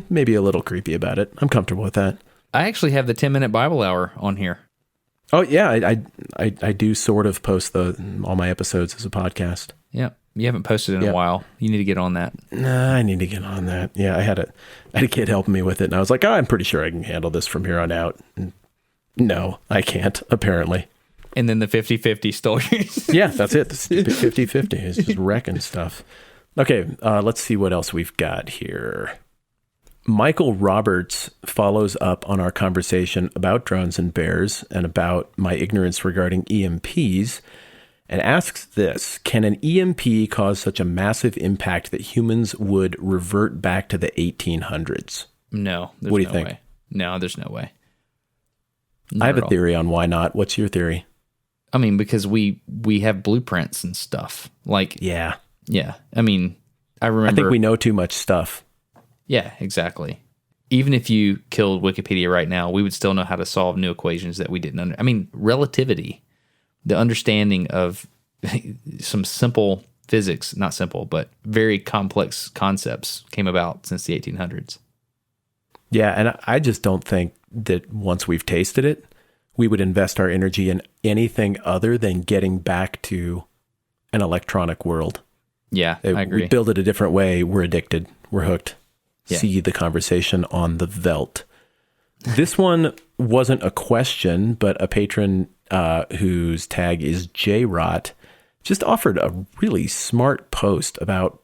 Maybe a little creepy about it. I'm comfortable with that. I actually have the 10-minute Bible hour on here. Oh yeah, I do sort of post all my episodes as a podcast. Yeah, you haven't posted in a while. You need to get on that. Nah, I need to get on that. Yeah, I had a kid helping me with it, and I was like, I'm pretty sure I can handle this from here on out. And no, I can't, apparently. And then the 50-50 stories. Yeah, that's it. The stupid 50-50 is just wrecking stuff. Okay, let's see what else we've got here. Michael Roberts follows up on our conversation about drones and bears and about my ignorance regarding EMPs. and asks this: Can an EMP cause such a massive impact that humans would revert back to the 1800s? No. There's What do you no think? way. No, there's no way. I have Not a at all. theory on why not. What's your theory? I mean, because we have blueprints and stuff. Like, Yeah. yeah. I mean, I remember. I think we know too much stuff. Yeah, exactly. Even if you killed Wikipedia right now, we would still know how to solve new equations that we didn't I mean, relativity, the understanding of some simple physics, not simple, but very complex concepts came about since the 1800s. Yeah, and I just don't think that once we've tasted it, we would invest our energy in anything other than getting back to an electronic world. Yeah, I agree. We build it a different way. We're addicted. We're hooked. Yeah. See the conversation on the Velt. This one wasn't a question, but a patron whose tag is JRot just offered a really smart post about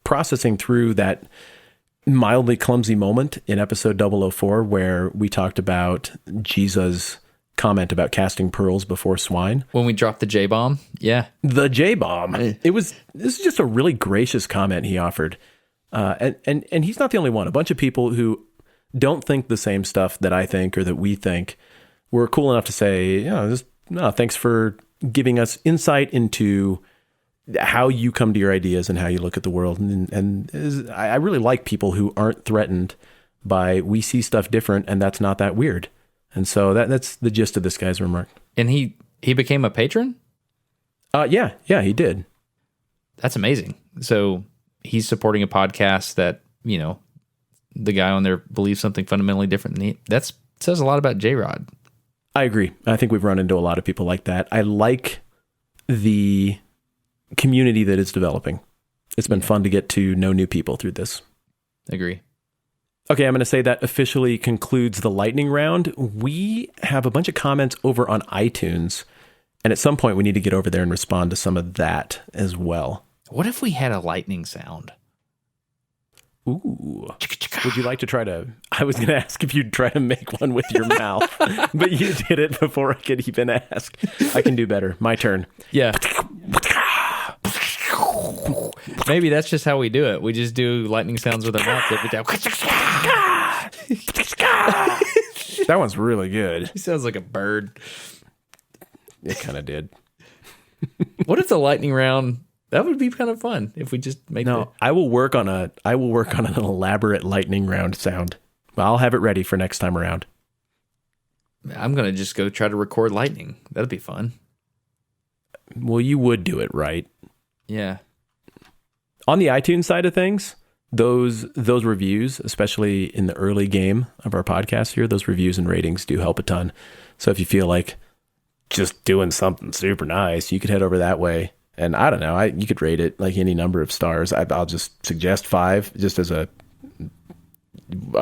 processing through that mildly clumsy moment in episode 004 where we talked about Jesus' comment about casting pearls before swine. When we dropped the J-bomb, yeah. The J-bomb. This is just a really gracious comment he offered. And he's not the only one. A bunch of people who don't think the same stuff that I think or that we think were cool enough to say, thanks for giving us insight into how you come to your ideas and how you look at the world. I really like people who aren't threatened by we see stuff different and that's not that weird. And so that's the gist of this guy's remark. And he became a patron? Yeah, he did. That's amazing. So he's supporting a podcast that, the guy on there believes something fundamentally different than he. That says a lot about J-Rod. I agree. I think we've run into a lot of people like that. I like the community that is developing. It's been fun to get to know new people through this. Agree. Okay, I'm going to say that officially concludes the lightning round. We have a bunch of comments over on iTunes, and at some point we need to get over there and respond to some of that as well. What if we had a lightning sound? Ooh. Would you like to try to... I was going to ask if you'd try to make one with your mouth, but you did it before I could even ask. I can do better. My turn. Yeah. Maybe that's just how we do it. We just do lightning sounds with our mouths every time. That one's really good. He sounds like a bird. It kind of did. What if the lightning round... That would be kind of fun if we just make I will work on an elaborate lightning round sound. I'll have it ready for next time around. I'm going to just go try to record lightning. That'd be fun. Well, you would do it right. Yeah. On the iTunes side of things, those reviews, especially in the early game of our podcast here, those reviews and ratings do help a ton. So if you feel like just doing something super nice, you could head over that way. And I don't know, you could rate it like any number of stars. I'll just suggest 5 just as a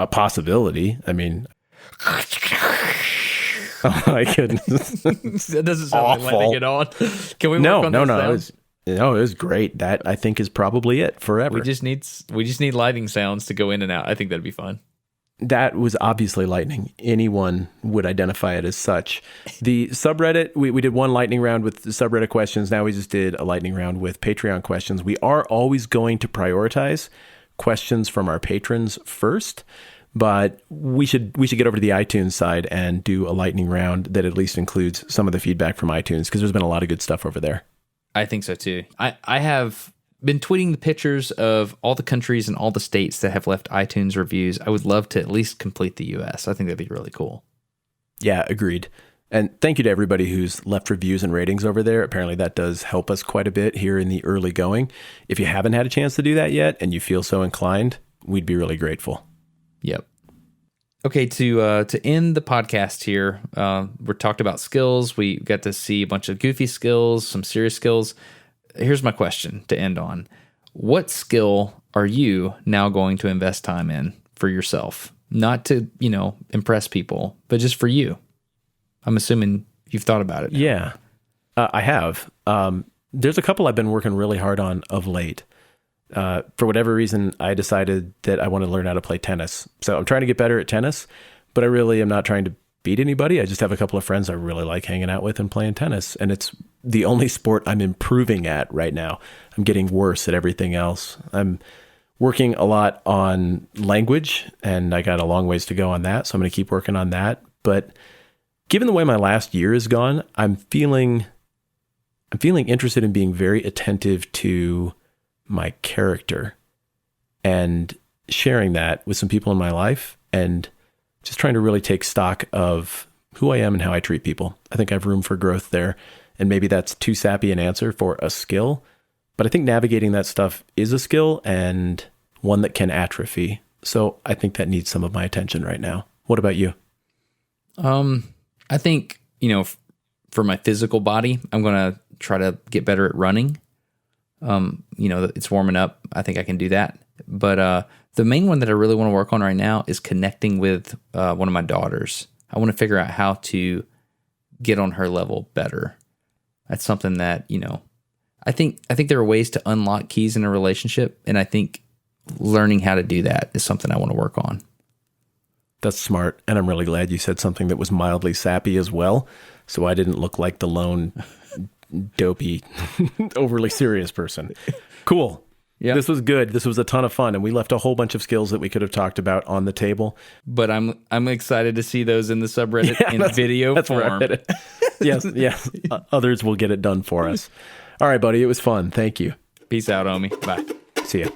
possibility. I mean, oh my goodness. That doesn't sound Awful. like letting it on. Can we work on those sounds? It was great. That I think is probably it forever. We just need lightning sounds to go in and out. I think that'd be fun. That was obviously lightning. Anyone would identify it as such. The subreddit, we did one lightning round with the subreddit questions. Now we just did a lightning round with Patreon questions. We are always going to prioritize questions from our patrons first, but we should get over to the iTunes side and do a lightning round that at least includes some of the feedback from iTunes, because there's been a lot of good stuff over there. I think so too. I have been tweeting the pictures of all the countries and all the states that have left iTunes reviews. I would love to at least complete the US. I think that'd be really cool. Yeah, agreed. And thank you to everybody who's left reviews and ratings over there. Apparently that does help us quite a bit here in the early going. If you haven't had a chance to do that yet and you feel so inclined, we'd be really grateful. Yep. Okay, to end the podcast here, we talked about skills. We got to see a bunch of goofy skills, some serious skills. Here's my question to end on. What skill are you now going to invest time in for yourself? Not to, impress people, but just for you. I'm assuming you've thought about it now. Yeah, I have. There's a couple I've been working really hard on of late. For whatever reason, I decided that I want to learn how to play tennis. So I'm trying to get better at tennis, but I really am not trying to beat anybody. I just have a couple of friends I really like hanging out with and playing tennis. And it's the only sport I'm improving at right now. I'm getting worse at everything else. I'm working a lot on language, and I got a long ways to go on that. So I'm going to keep working on that. But given the way my last year has gone, I'm feeling interested in being very attentive to my character and sharing that with some people in my life, and just trying to really take stock of who I am and how I treat people. I think I have room for growth there. And maybe that's too sappy an answer for a skill, but I think navigating that stuff is a skill and one that can atrophy. So I think that needs some of my attention right now. What about you? I think, for my physical body, I'm going to try to get better at running. It's warming up. I think I can do that. But the main one that I really want to work on right now is connecting with one of my daughters. I want to figure out how to get on her level better. That's something that, I think there are ways to unlock keys in a relationship, and I think learning how to do that is something I want to work on. That's smart. And I'm really glad you said something that was mildly sappy as well, so I didn't look like the lone dopey, overly serious person. Cool. Yeah. This was good. This was a ton of fun, and we left a whole bunch of skills that we could have talked about on the table. But I'm excited to see those in the subreddit in video form. Yes. Others will get it done for us. All right, buddy. It was fun. Thank you. Peace out, homie. Bye. See ya.